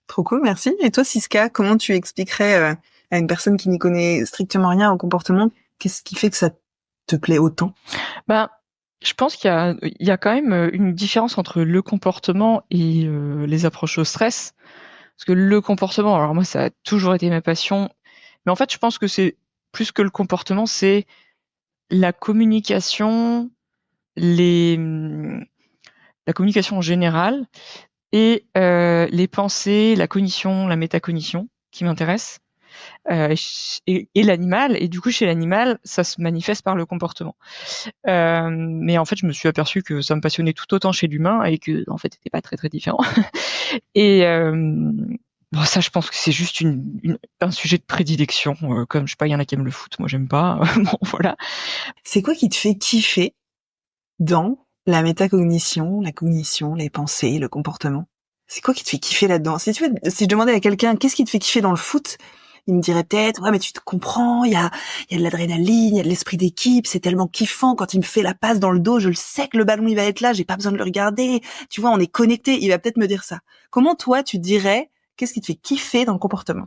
Trop cool, merci. Et toi, Siska, comment tu expliquerais à une personne qui n'y connaît strictement rien au comportement, qu'est-ce qui fait que ça te plaît autant? Je pense qu'il y a quand même une différence entre le comportement et les approches au stress. Parce que le comportement, alors moi, ça a toujours été ma passion. Mais en fait, je pense que c'est plus que le comportement, c'est la communication, la communication en général et les pensées, la cognition, la métacognition qui m'intéressent. Et l'animal, et du coup chez l'animal ça se manifeste par le comportement, mais en fait je me suis aperçue que ça me passionnait tout autant chez l'humain et que en fait c'était pas très très différent. Et bon, ça je pense que c'est juste un sujet de prédilection, comme je sais pas, il y en a qui aiment le foot, moi j'aime pas. Bon voilà. C'est quoi qui te fait kiffer dans la métacognition, la cognition, les pensées, le comportement? C'est quoi qui te fait kiffer là-dedans? Si je demandais à quelqu'un qu'est-ce qui te fait kiffer dans le foot, il me dirait peut-être ouais mais tu te comprends, il y a de l'adrénaline, il y a de l'esprit d'équipe, c'est tellement kiffant quand il me fait la passe dans le dos, je le sais que le ballon il va être là, j'ai pas besoin de le regarder, tu vois, on est connecté, il va peut-être me dire ça. Comment toi tu dirais qu'est-ce qui te fait kiffer dans le comportement?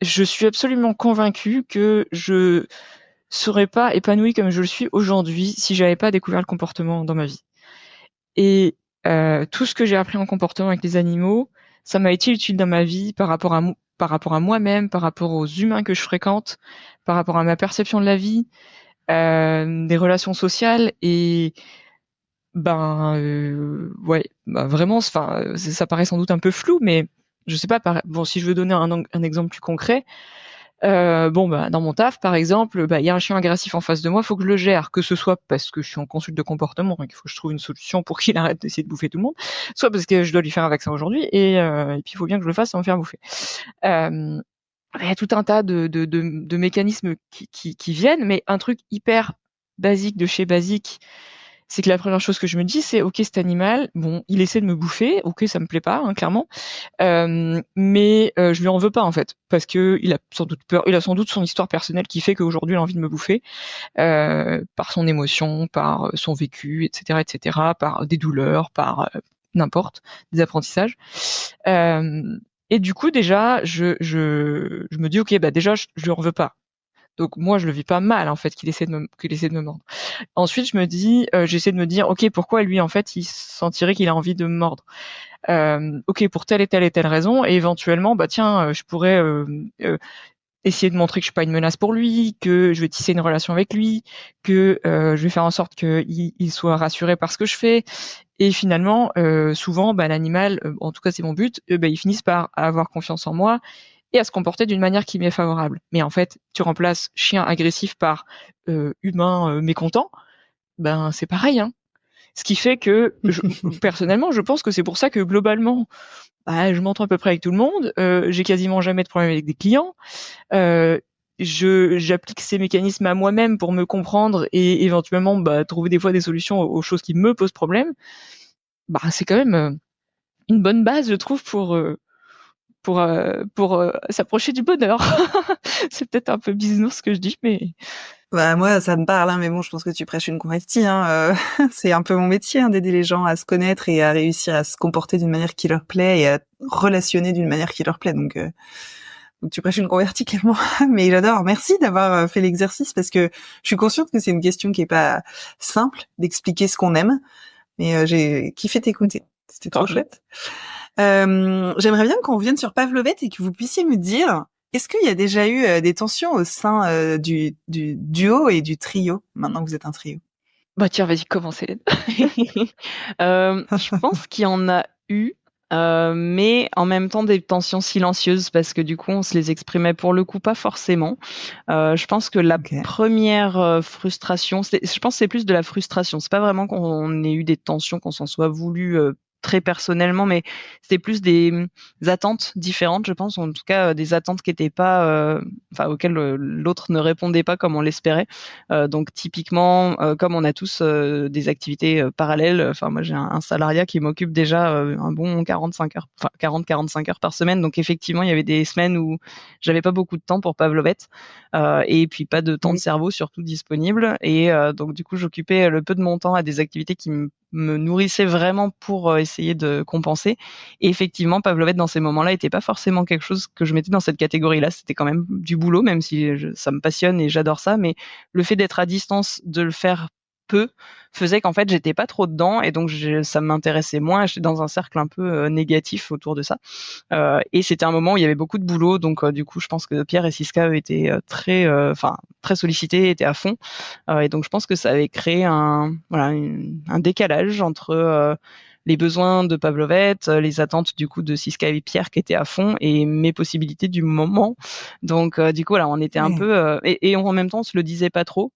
Je suis absolument convaincue que je serais pas épanouie comme je le suis aujourd'hui si j'avais pas découvert le comportement dans ma vie. Et tout ce que j'ai appris en comportement avec les animaux, ça m'a été utile dans ma vie par rapport à moi-même, par rapport aux humains que je fréquente, par rapport à ma perception de la vie, des relations sociales et ouais, vraiment, enfin, ça paraît sans doute un peu flou, mais je sais pas. Bon, si je veux donner un exemple plus concret, dans mon taf, par exemple, il y a un chien agressif en face de moi, faut que je le gère, que ce soit parce que je suis en consulte de comportement et qu'il faut que je trouve une solution pour qu'il arrête d'essayer de bouffer tout le monde, soit parce que je dois lui faire un vaccin aujourd'hui et puis il faut bien que je le fasse sans me faire bouffer. Il y a tout un tas de mécanismes qui viennent, mais un truc hyper basique de chez basique, c'est que la première chose que je me dis, c'est ok, cet animal, bon, il essaie de me bouffer, ok, ça me plaît pas, hein, clairement, mais je lui en veux pas en fait, parce que il a sans doute peur, il a sans doute son histoire personnelle qui fait qu'aujourd'hui il a envie de me bouffer, par son émotion, par son vécu, etc., par des douleurs, par n'importe, des apprentissages. Et du coup déjà, je me dis ok, déjà je lui en veux pas. Donc moi je le vis pas mal en fait qu'il essaie de me mordre. Ensuite je me dis, j'essaie de me dire ok, pourquoi lui en fait il sentirait qu'il a envie de me mordre. Ok, pour telle et telle et telle raison, et éventuellement tiens, je pourrais essayer de montrer que je suis pas une menace pour lui, que je vais tisser une relation avec lui, que je vais faire en sorte qu'il soit rassuré par ce que je fais. Et finalement, souvent, l'animal, en tout cas c'est mon but, ils finissent par avoir confiance en moi et à se comporter d'une manière qui m'est favorable. Mais en fait, tu remplaces chien agressif par humain mécontent, c'est pareil, hein. Ce qui fait que, personnellement, je pense que c'est pour ça que globalement, je m'entends à peu près avec tout le monde, j'ai quasiment jamais de problème avec des clients, j'applique ces mécanismes à moi-même pour me comprendre et éventuellement trouver des fois des solutions aux choses qui me posent problème. C'est quand même une bonne base, je trouve, pour s'approcher du bonheur. C'est peut-être un peu bisounours ce que je dis, mais Moi, ça me parle, hein, mais bon, je pense que tu prêches une convertie. C'est un peu mon métier, hein, d'aider les gens à se connaître et à réussir à se comporter d'une manière qui leur plaît et à relationner d'une manière qui leur plaît. Donc tu prêches une convertie clairement, mais j'adore. Merci d'avoir fait l'exercice parce que je suis consciente que c'est une question qui est pas simple d'expliquer ce qu'on aime, mais j'ai kiffé t'écouter. C'était trop chouette. J'aimerais bien qu'on revienne sur Pavlovette et que vous puissiez me dire, est-ce qu'il y a déjà eu des tensions au sein du duo et du trio, maintenant que vous êtes un trio? Tiens, vas-y, commence, Hélène. Je pense qu'il y en a eu, mais en même temps des tensions silencieuses parce que du coup on se les exprimait pour le coup pas forcément. Je pense que la première frustration, je pense que c'est plus de la frustration. C'est pas vraiment qu'on ait eu des tensions, qu'on s'en soit voulu très personnellement, mais c'était plus des attentes différentes, je pense, en tout cas des attentes qui étaient pas, auxquelles l'autre ne répondait pas comme on l'espérait. Donc typiquement, comme on a tous des activités parallèles, moi j'ai un salariat qui m'occupe déjà un bon 45 heures, 40-45 heures par semaine. Donc effectivement, il y avait des semaines où j'avais pas beaucoup de temps pour Pavlovette et puis pas de temps de cerveau surtout disponible. Et donc du coup, j'occupais le peu de mon temps à des activités qui me nourrissaient vraiment pour essayer de compenser. Et effectivement, Pavlovette dans ces moments-là était pas forcément quelque chose que je mettais dans cette catégorie-là. C'était quand même du boulot, même si ça me passionne et j'adore ça. Mais le fait d'être à distance, de le faire peu, faisait qu'en fait j'étais pas trop dedans et donc ça m'intéressait moins. J'étais dans un cercle un peu négatif autour de ça. Et c'était un moment où il y avait beaucoup de boulot, donc du coup je pense que Pierre et Siska étaient très sollicités, étaient à fond. Et donc je pense que ça avait créé un décalage entre les besoins de Pavlovette, les attentes du coup de Siska et Pierre qui étaient à fond et mes possibilités du moment. Donc du coup voilà, on était un peu et en même temps on se le disait pas trop.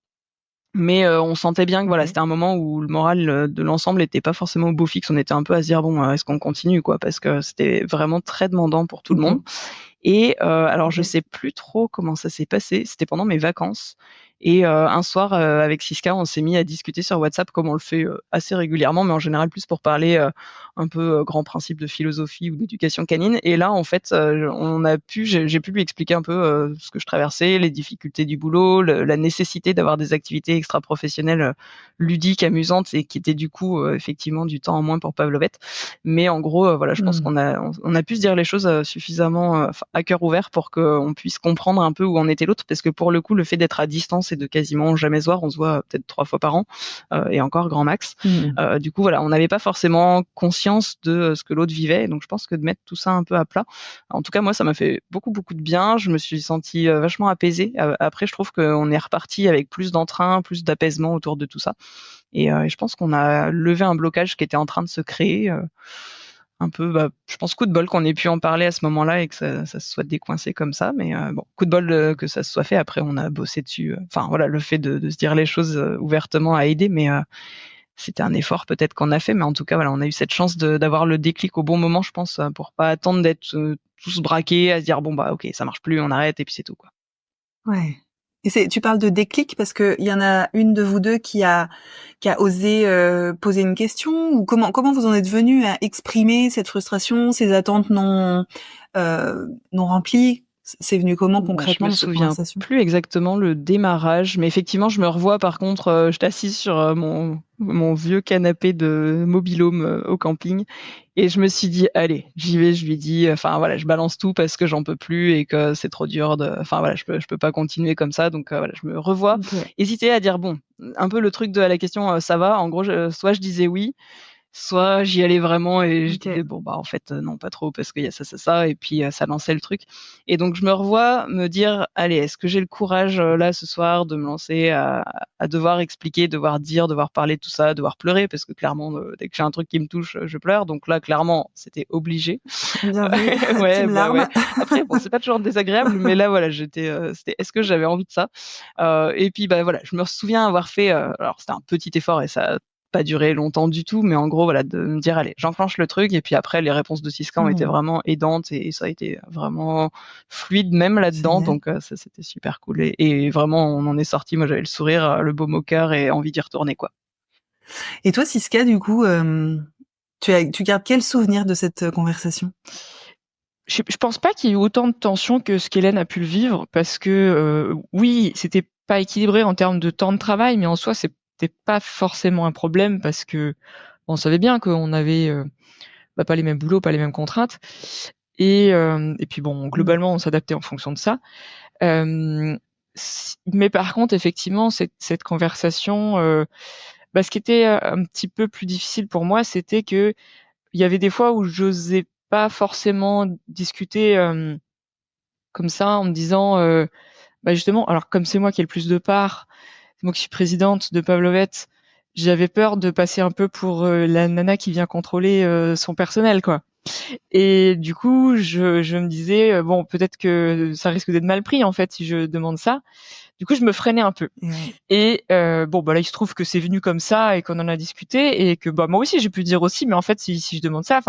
Mais on sentait bien que c'était un moment où le moral de l'ensemble était pas forcément au beau fixe. On était un peu à se dire est-ce qu'on continue quoi, parce que c'était vraiment très demandant pour tout le monde. Et alors je sais plus trop comment ça s'est passé. C'était pendant mes vacances. Et un soir, avec Siska, on s'est mis à discuter sur WhatsApp comme on le fait assez régulièrement, mais en général plus pour parler un peu grands principes de philosophie ou d'éducation canine. Et là, en fait, j'ai pu lui expliquer un peu ce que je traversais, les difficultés du boulot, la nécessité d'avoir des activités extra-professionnelles ludiques, amusantes et qui étaient du coup effectivement du temps en moins pour Pavlovette. Mais en gros, je pense qu'on a pu se dire les choses suffisamment à cœur ouvert pour qu'on puisse comprendre un peu où en était l'autre, parce que pour le coup, le fait d'être à distance c'est de quasiment jamais se voir. On se voit peut-être 3 fois par an, et encore grand max. Du coup, voilà, on n'avait pas forcément conscience de ce que l'autre vivait. Donc, je pense que de mettre tout ça un peu à plat, en tout cas, moi, ça m'a fait beaucoup, beaucoup de bien. Je me suis sentie vachement apaisée. Après, je trouve qu'on est reparti avec plus d'entrain, plus d'apaisement autour de tout ça. Et je pense qu'on a levé un blocage qui était en train de se créer. Un peu, je pense coup de bol qu'on ait pu en parler à ce moment-là et que ça se soit décoincé comme ça. Mais bon, coup de bol que ça se soit fait. Après, on a bossé dessus. Enfin, voilà, le fait de se dire les choses ouvertement a aidé, mais c'était un effort peut-être qu'on a fait. Mais en tout cas, voilà, on a eu cette chance d'avoir le déclic au bon moment, je pense, pour pas attendre d'être tous braqués à se dire bon ok, ça marche plus, on arrête et puis c'est tout, quoi. Ouais. Et tu parles de déclic parce que il y en a une de vous deux qui a osé poser une question, ou comment vous en êtes venu à exprimer cette frustration, ces attentes non remplies? C'est venu comment concrètement dans Je cette me souviens conversation? plus exactement le démarrage, mais effectivement, je me revois par contre, j'étais assise sur mon vieux canapé de mobil-home au camping, et je me suis dit allez, j'y vais. Je lui dis, enfin voilà, je balance tout parce que j'en peux plus et que c'est trop dur enfin voilà, je peux pas continuer comme ça. Donc voilà, je me revois hésiter à dire bon, un peu le truc de la question ça va. En gros, soit je disais oui, soit j'y allais vraiment et je disais bon en fait non, pas trop, parce qu'il y a ça, et puis ça lançait le truc. Et donc je me revois me dire allez, est-ce que j'ai le courage là ce soir de me lancer à devoir expliquer, devoir dire, devoir parler de tout ça, devoir pleurer, parce que clairement dès que j'ai un truc qui me touche, je pleure. Donc là clairement c'était obligé. Bien vu. Ouais, Team larmes. ouais. Après bon, c'est pas toujours désagréable, mais là voilà, c'était est-ce que j'avais envie de ça. Et puis voilà, je me souviens avoir fait alors c'était un petit effort et ça pas duré longtemps du tout, mais en gros voilà, de me dire allez, j'enclenche le truc. Et puis après les réponses de Siska ont été vraiment aidantes et ça a été vraiment fluide même là-dedans. Génial. Donc ça c'était super cool, et vraiment on en est sorti, moi j'avais le sourire, le baume au cœur et envie d'y retourner, quoi. Et toi, Siska, du coup, tu gardes quel souvenir de cette conversation? Je pense pas qu'il y ait eu autant de tension que ce qu'Hélène a pu le vivre, parce que oui, c'était pas équilibré en termes de temps de travail, mais en soi c'était pas forcément un problème, parce que on savait bien qu'on avait pas les mêmes boulots, pas les mêmes contraintes, et puis bon, globalement on s'adaptait en fonction de ça. Mais par contre, effectivement, cette conversation, ce qui était un petit peu plus difficile pour moi, c'était que il y avait des fois où j'osais pas forcément discuter comme ça, en me disant justement, alors comme c'est moi qui ai le plus de parts, c'est moi qui suis présidente de Pavlovette, j'avais peur de passer un peu pour la nana qui vient contrôler son personnel, quoi. Et du coup, je me disais bon, peut-être que ça risque d'être mal pris en fait si je demande ça. Du coup, je me freinais un peu. Et là, il se trouve que c'est venu comme ça et qu'on en a discuté, et que moi aussi j'ai pu dire aussi, mais en fait si je demande ça,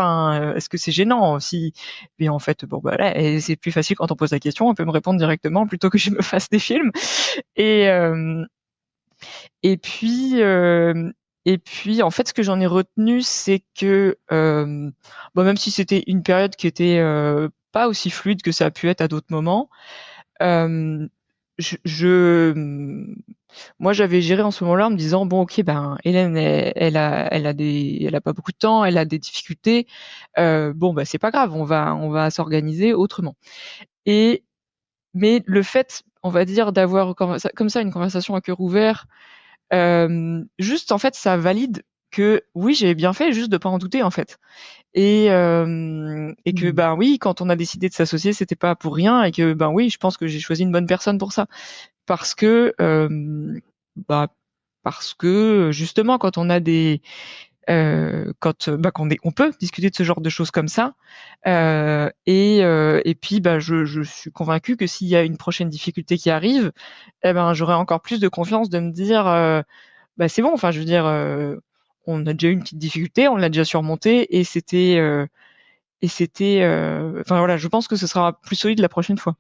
est-ce que c'est gênant aussi? Mais en fait là, et c'est plus facile quand on pose la question, on peut me répondre directement plutôt que je me fasse des films. Et puis en fait, ce que j'en ai retenu, c'est que même si c'était une période qui était pas aussi fluide que ça a pu être à d'autres moments, moi j'avais géré en ce moment-là en me disant bon ok, Hélène elle a pas beaucoup de temps, elle a des difficultés, c'est pas grave, on va s'organiser autrement. Mais le fait, on va dire, d'avoir comme ça une conversation à cœur ouvert, juste en fait ça valide que oui, j'ai bien fait juste de pas en douter en fait. Et que oui, quand on a décidé de s'associer, c'était pas pour rien, et que oui, je pense que j'ai choisi une bonne personne pour ça, parce que justement quand on a des on peut discuter de ce genre de choses comme ça, et puis je suis convaincue que s'il y a une prochaine difficulté qui arrive, j'aurai encore plus de confiance de me dire c'est bon, enfin je veux dire on a déjà eu une petite difficulté, on l'a déjà surmontée, et je pense que ce sera plus solide la prochaine fois.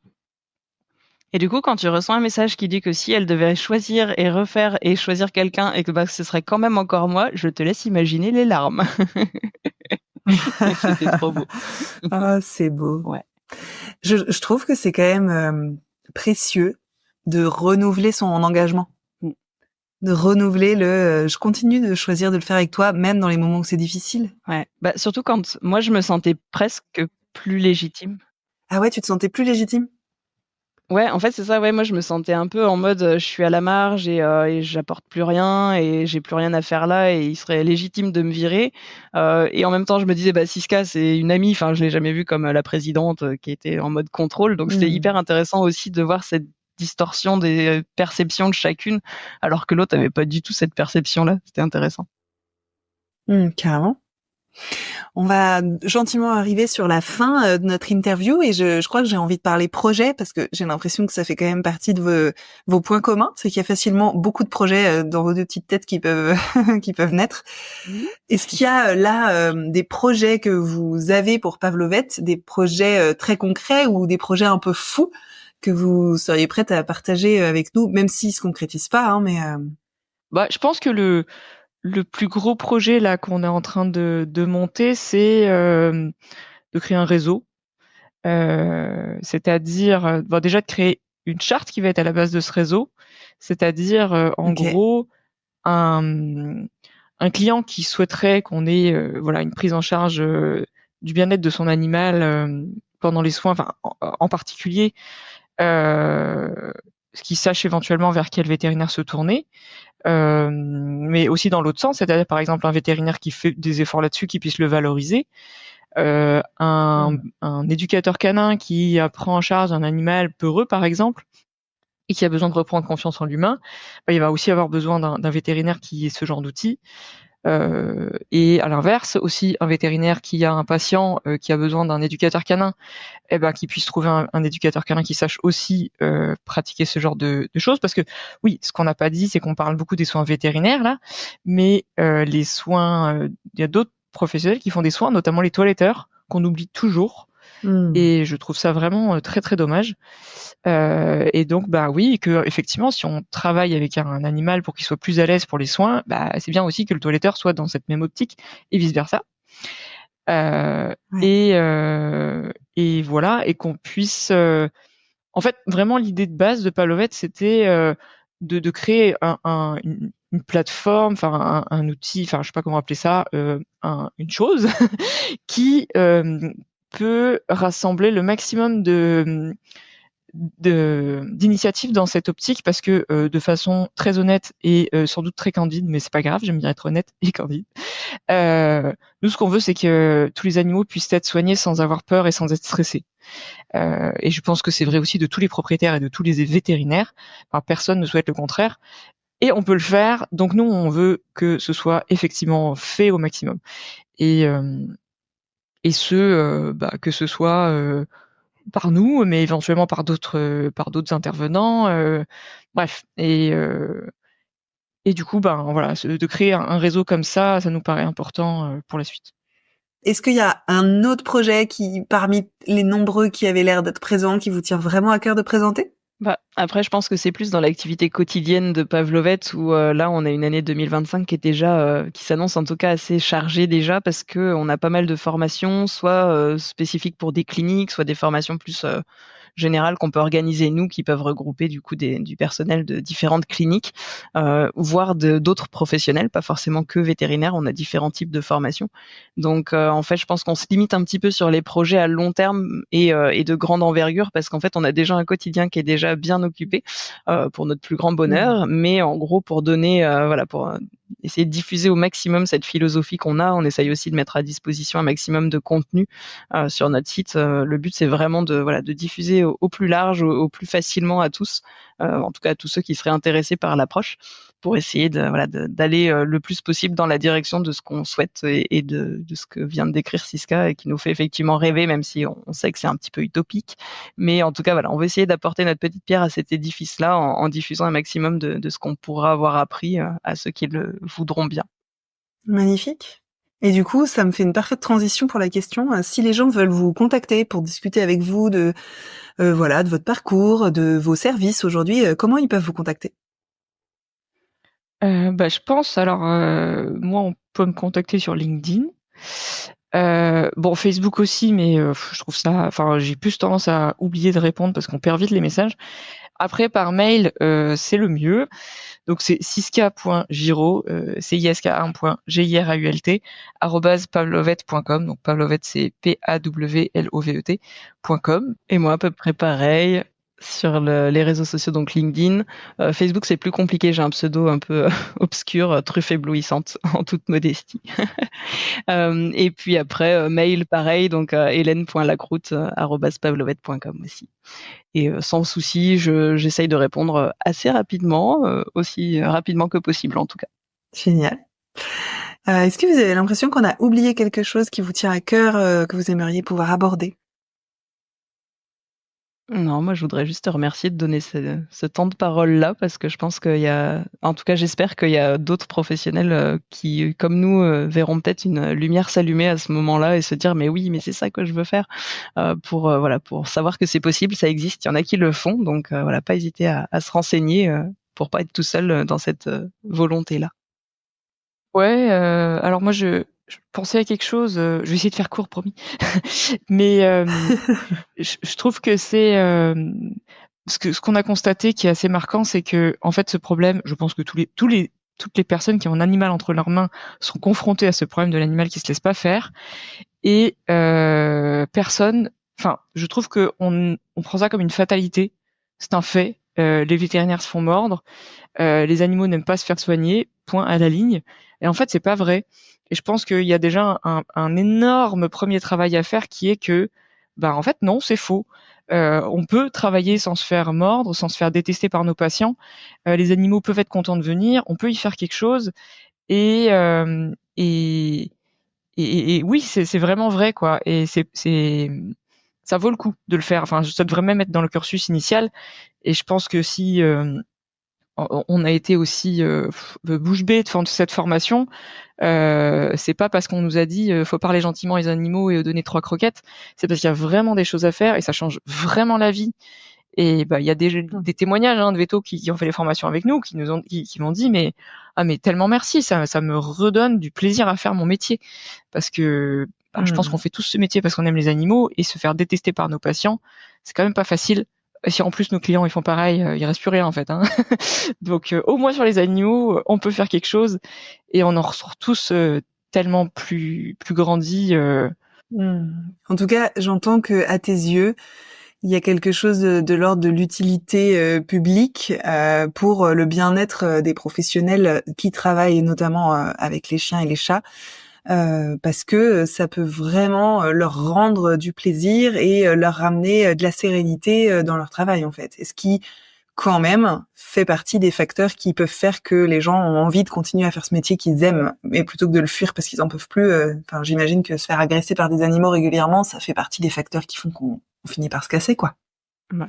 Et du coup, quand tu reçois un message qui dit que si elle devait choisir et refaire et choisir quelqu'un, et que ce serait quand même encore moi, je te laisse imaginer les larmes. C'était trop beau. Ah, c'est beau. Ouais. Je trouve que c'est quand même précieux de renouveler son engagement. De renouveler je continue de choisir de le faire avec toi, même dans les moments où c'est difficile. Ouais. Surtout quand moi je me sentais presque plus légitime. Ah ouais, tu te sentais plus légitime? Ouais, en fait, c'est ça. Ouais, moi, je me sentais un peu en mode, je suis à la marge et j'apporte plus rien et j'ai plus rien à faire là et il serait légitime de me virer. Et en même temps, je me disais, bah, Siska, c'est une amie. Enfin, je l'ai jamais vue comme la présidente qui était en mode contrôle. Donc, c'était hyper intéressant aussi de voir cette distorsion des perceptions de chacune, alors que l'autre avait pas du tout cette perception-là. C'était intéressant. Carrément. On va gentiment arriver sur la fin de notre interview et je crois que j'ai envie de parler projet parce que j'ai l'impression que ça fait quand même partie de vos points communs. C'est qu'il y a facilement beaucoup de projets dans vos deux petites têtes qui peuvent qui peuvent naître. Est-ce qu'il y a là des projets que vous avez pour Pavlovette, des projets très concrets ou des projets un peu fous que vous seriez prête à partager avec nous, même s'ils se concrétisent pas, hein, mais Bah, je pense que le plus gros projet là qu'on est en train de monter, c'est de créer un réseau. C'est-à-dire bon, déjà de créer une charte qui va être à la base de ce réseau, c'est-à-dire en gros un client qui souhaiterait qu'on ait voilà une prise en charge du bien-être de son animal pendant les soins, enfin en particulier qui sache éventuellement vers quel vétérinaire se tourner. Mais aussi dans l'autre sens, c'est-à-dire par exemple un vétérinaire qui fait des efforts là-dessus, qui puisse le valoriser. Un éducateur canin qui prend en charge un animal peureux, par exemple, et qui a besoin de reprendre confiance en l'humain, bah, il va aussi avoir besoin d'un vétérinaire qui ait ce genre d'outils. Et à l'inverse, aussi un vétérinaire qui a un patient qui a besoin d'un éducateur canin, eh ben, qui puisse trouver un éducateur canin qui sache aussi pratiquer ce genre de choses. Parce que oui, ce qu'on n'a pas dit, c'est qu'on parle beaucoup des soins vétérinaires là, mais les soins, il y a d'autres professionnels qui font des soins, notamment les toiletteurs, qu'on oublie toujours. Et je trouve ça vraiment très très dommage. Et donc bah oui, que effectivement, si on travaille avec un animal pour qu'il soit plus à l'aise pour les soins, bah c'est bien aussi que le toiletteur soit dans cette même optique et vice versa. Et voilà, et qu'on puisse en fait vraiment l'idée de base de Pavlovette, c'était de créer une plateforme, enfin un outil, enfin je sais pas comment appeler ça, une chose qui peut rassembler le maximum d'initiatives dans cette optique, parce que de façon très honnête et sans doute très candide, mais c'est pas grave, j'aime bien être honnête et candide. Nous, ce qu'on veut, c'est que tous les animaux puissent être soignés sans avoir peur et sans être stressés. Et je pense que c'est vrai aussi de tous les propriétaires et de tous les vétérinaires. Enfin, personne ne souhaite le contraire. Et on peut le faire. Donc nous, on veut que ce soit effectivement fait au maximum. Et que ce soit par nous, mais éventuellement par d'autres intervenants. Bref. Et du coup, ben voilà, de créer un réseau comme ça nous paraît important pour la suite. Est-ce qu'il y a un autre projet qui, parmi les nombreux qui avaient l'air d'être présents, qui vous tient vraiment à cœur de présenter ? Bah, après, je pense que c'est plus dans l'activité quotidienne de Pavlovette où là, on a une année 2025 qui est déjà, qui s'annonce en tout cas assez chargée déjà, parce que on a pas mal de formations, soit spécifiques pour des cliniques, soit des formations plus générales qu'on peut organiser nous, qui peuvent regrouper du coup du personnel de différentes cliniques, voire d'autres professionnels, pas forcément que vétérinaires. On a différents types de formations. Donc en fait, je pense qu'on se limite un petit peu sur les projets à long terme et de grande envergure, parce qu'en fait, on a déjà un quotidien qui est déjà bien occupé pour notre plus grand bonheur. Mais en gros, pour donner, pour essayer de diffuser au maximum cette philosophie qu'on a, on essaye aussi de mettre à disposition un maximum de contenu sur notre site. Le but, c'est vraiment de diffuser au plus large, au plus facilement à tous, en tout cas à tous ceux qui seraient intéressés par l'approche, pour essayer d'aller le plus possible dans la direction de ce qu'on souhaite et de ce que vient de décrire Siska, et qui nous fait effectivement rêver, même si on sait que c'est un petit peu utopique. Mais en tout cas, on va essayer d'apporter notre petite pierre à cet édifice-là en diffusant un maximum de ce qu'on pourra avoir appris à ceux qui le voudront bien. Magnifique. Et du coup, ça me fait une parfaite transition pour la question. Si les gens veulent vous contacter pour discuter avec vous de votre parcours, de vos services aujourd'hui, comment ils peuvent vous contacter ? Je pense, alors moi on peut me contacter sur LinkedIn, Facebook aussi, mais je trouve ça, enfin j'ai plus tendance à oublier de répondre parce qu'on perd vite les messages. Après par mail c'est le mieux, donc c'est siska.girault, ciska1.girault @pavlovette.com, donc Pavlovette c'est PAWLOVET.com. Et moi à peu près pareil, sur les réseaux sociaux, donc LinkedIn. Facebook, c'est plus compliqué. J'ai un pseudo un peu obscur, truffe éblouissante, en toute modestie. Et puis après, mail, pareil, donc hélène.lacroute@pavlovette.com aussi. Et sans souci, j'essaye de répondre assez rapidement, aussi rapidement que possible en tout cas. Génial. Est-ce que vous avez l'impression qu'on a oublié quelque chose qui vous tient à cœur, que vous aimeriez pouvoir aborder? Non, moi je voudrais juste te remercier de donner ce temps de parole-là, parce que je pense en tout cas j'espère qu'il y a d'autres professionnels qui, comme nous, verront peut-être une lumière s'allumer à ce moment-là et se dire mais oui, mais c'est ça que je veux faire, pour savoir que c'est possible, ça existe, il y en a qui le font, donc voilà, pas hésiter à se renseigner pour pas être tout seul dans cette volonté-là. Ouais, alors moi je pensais à quelque chose, je vais essayer de faire court, promis. Mais je trouve que c'est ce qu'on a constaté qui est assez marquant, c'est que en fait ce problème, je pense que toutes les personnes qui ont un animal entre leurs mains sont confrontées à ce problème de l'animal qui se laisse pas faire, et je trouve que on prend ça comme une fatalité. C'est un fait. Les vétérinaires se font mordre. Les animaux n'aiment pas se faire soigner, point à la ligne. Et en fait, c'est pas vrai. Et je pense qu'il y a déjà un énorme premier travail à faire qui est que, en fait, non, c'est faux. On peut travailler sans se faire mordre, sans se faire détester par nos patients. Les animaux peuvent être contents de venir, on peut y faire quelque chose. Et oui, c'est vraiment vrai, quoi. Et ça vaut le coup de le faire. Enfin, ça devrait même être dans le cursus initial. Et je pense que si on a été aussi bouche bée de cette formation, c'est pas parce qu'on nous a dit faut parler gentiment aux animaux et donner 3 croquettes, c'est parce qu'il y a vraiment des choses à faire et ça change vraiment la vie. Et il y a des témoignages de vétos qui ont fait les formations avec nous, qui m'ont dit mais tellement merci, ça me redonne du plaisir à faire mon métier, parce que je pense qu'on fait tous ce métier parce qu'on aime les animaux, et se faire détester par nos patients, c'est quand même pas facile. Et si en plus nos clients ils font pareil, il reste plus rien en fait, hein. Donc au moins sur les animaux, on peut faire quelque chose et on en ressort tous tellement plus grandis. En tout cas, j'entends que à tes yeux, il y a quelque chose de l'ordre de l'utilité publique pour le bien-être des professionnels qui travaillent notamment avec les chiens et les chats, parce que ça peut vraiment leur rendre du plaisir et leur ramener de la sérénité dans leur travail en fait. Et ce qui quand même fait partie des facteurs qui peuvent faire que les gens ont envie de continuer à faire ce métier qu'ils aiment, mais plutôt que de le fuir parce qu'ils en peuvent plus. J'imagine que se faire agresser par des animaux régulièrement, ça fait partie des facteurs qui font qu'on finit par se casser, quoi.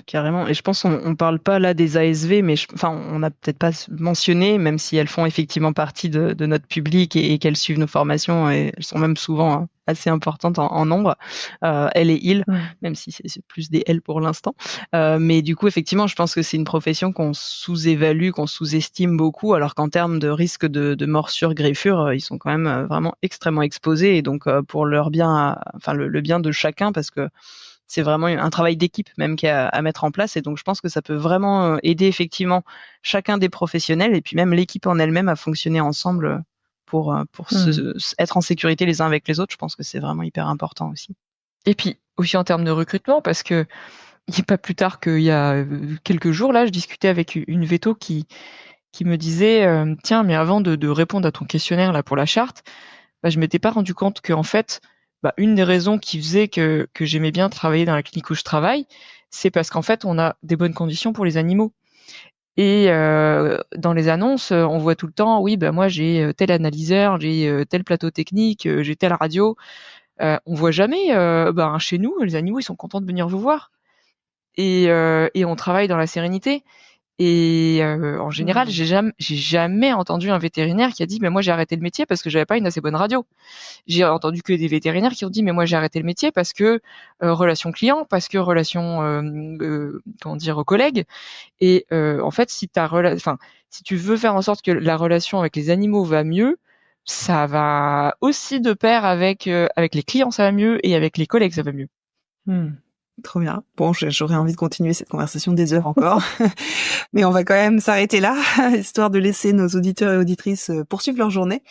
Carrément. Et je pense on parle pas là des ASV, mais on n'a peut-être pas mentionné, même si elles font effectivement partie de notre public et qu'elles suivent nos formations, et elles sont même souvent assez importantes en nombre. Elle et il, même si c'est plus des L pour l'instant. Mais du coup, effectivement, je pense que c'est une profession qu'on sous-évalue, qu'on sous-estime beaucoup, alors qu'en termes de risque de morsure, greffure, ils sont quand même vraiment extrêmement exposés. Et donc, pour leur bien, le bien de chacun, parce que c'est vraiment un travail d'équipe même qu'il y a à mettre en place, et donc je pense que ça peut vraiment aider effectivement chacun des professionnels et puis même l'équipe en elle-même à fonctionner ensemble pour être en sécurité les uns avec les autres. Je pense que c'est vraiment hyper important aussi. Et puis aussi en termes de recrutement, parce que il n'y a pas plus tard qu'il y a quelques jours, là, je discutais avec une véto qui me disait tiens, mais avant de répondre à ton questionnaire là pour la charte, je m'étais pas rendu compte qu'en fait, une des raisons qui faisait que j'aimais bien travailler dans la clinique où je travaille, c'est parce qu'en fait, on a des bonnes conditions pour les animaux. Et dans les annonces, on voit tout le temps, oui, moi j'ai tel analyseur, j'ai tel plateau technique, j'ai telle radio. On voit jamais, chez nous, les animaux, ils sont contents de venir vous voir. Et on travaille dans la sérénité. Et en général, j'ai jamais entendu un vétérinaire qui a dit mais moi j'ai arrêté le métier parce que j'avais pas une assez bonne radio. J'ai entendu que des vétérinaires qui ont dit mais moi j'ai arrêté le métier parce que relation client, parce que relation collègues. Et en fait, si tu veux faire en sorte que la relation avec les animaux va mieux, ça va aussi de pair avec les clients, ça va mieux, et avec les collègues ça va mieux. Trop bien. Bon, j'aurais envie de continuer cette conversation des heures encore, mais on va quand même s'arrêter là, histoire de laisser nos auditeurs et auditrices poursuivre leur journée.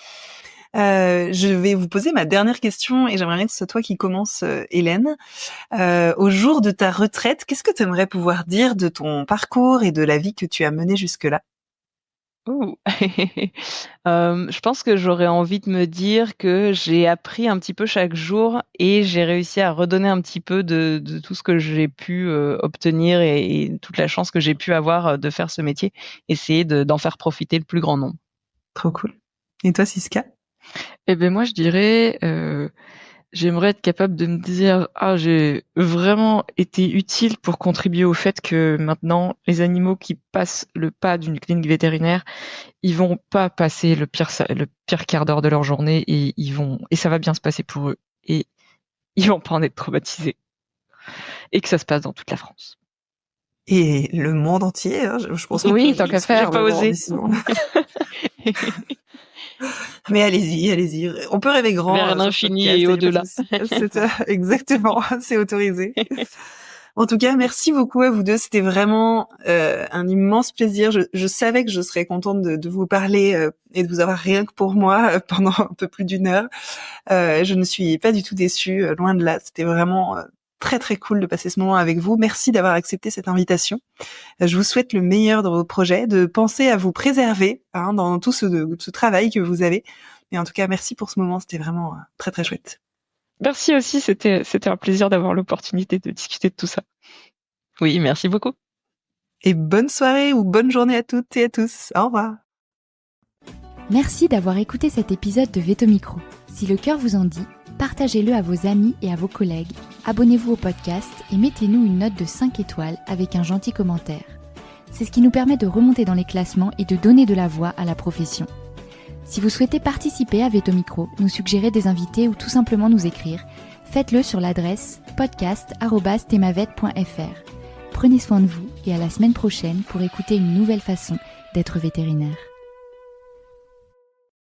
Je vais vous poser ma dernière question et j'aimerais bien que ce soit toi qui commence, Hélène. Au jour de ta retraite, qu'est-ce que tu aimerais pouvoir dire de ton parcours et de la vie que tu as menée jusque-là? Ouh. Je pense que j'aurais envie de me dire que j'ai appris un petit peu chaque jour et j'ai réussi à redonner un petit peu de tout ce que j'ai pu, obtenir et toute la chance que j'ai pu avoir, de faire ce métier. Essayer d'en faire profiter le plus grand nombre. Trop cool. Et toi, Siska? Eh ben moi je dirais, j'aimerais être capable de me dire j'ai vraiment été utile pour contribuer au fait que maintenant les animaux qui passent le pas d'une clinique vétérinaire, ils vont pas passer le pire quart d'heure de leur journée et ça va bien se passer pour eux et ils vont pas en être traumatisés et que ça se passe dans toute la France. Et le monde entier, hein, je pense qu'on Oui, peut tant qu'à se faire faire, pas le osé. arrondissement. Mais allez-y. On peut rêver grand. Vers sur ce l'infini podcast, et y a pas de au-delà. souci. C'est ça, exactement, c'est autorisé. En tout cas, merci beaucoup à vous deux. C'était vraiment un immense plaisir. Je savais que je serais contente de vous parler et de vous avoir rien que pour moi pendant un peu plus d'une heure. Je ne suis pas du tout déçue, loin de là. C'était vraiment très très cool de passer ce moment avec vous. Merci d'avoir accepté cette invitation. Je vous souhaite le meilleur dans vos projets, de penser à vous préserver dans tout ce travail que vous avez. Et en tout cas, merci pour ce moment. C'était vraiment très très chouette. Merci aussi, c'était un plaisir d'avoir l'opportunité de discuter de tout ça. Oui, merci beaucoup. Et bonne soirée ou bonne journée à toutes et à tous. Au revoir. Merci d'avoir écouté cet épisode de Veto Micro. Si le cœur vous en dit, partagez-le à vos amis et à vos collègues, abonnez-vous au podcast et mettez-nous une note de 5 étoiles avec un gentil commentaire. C'est ce qui nous permet de remonter dans les classements et de donner de la voix à la profession. Si vous souhaitez participer à Veto Micro, nous suggérer des invités ou tout simplement nous écrire, faites-le sur l'adresse podcast@themavet.fr. Prenez soin de vous et à la semaine prochaine pour écouter une nouvelle façon d'être vétérinaire.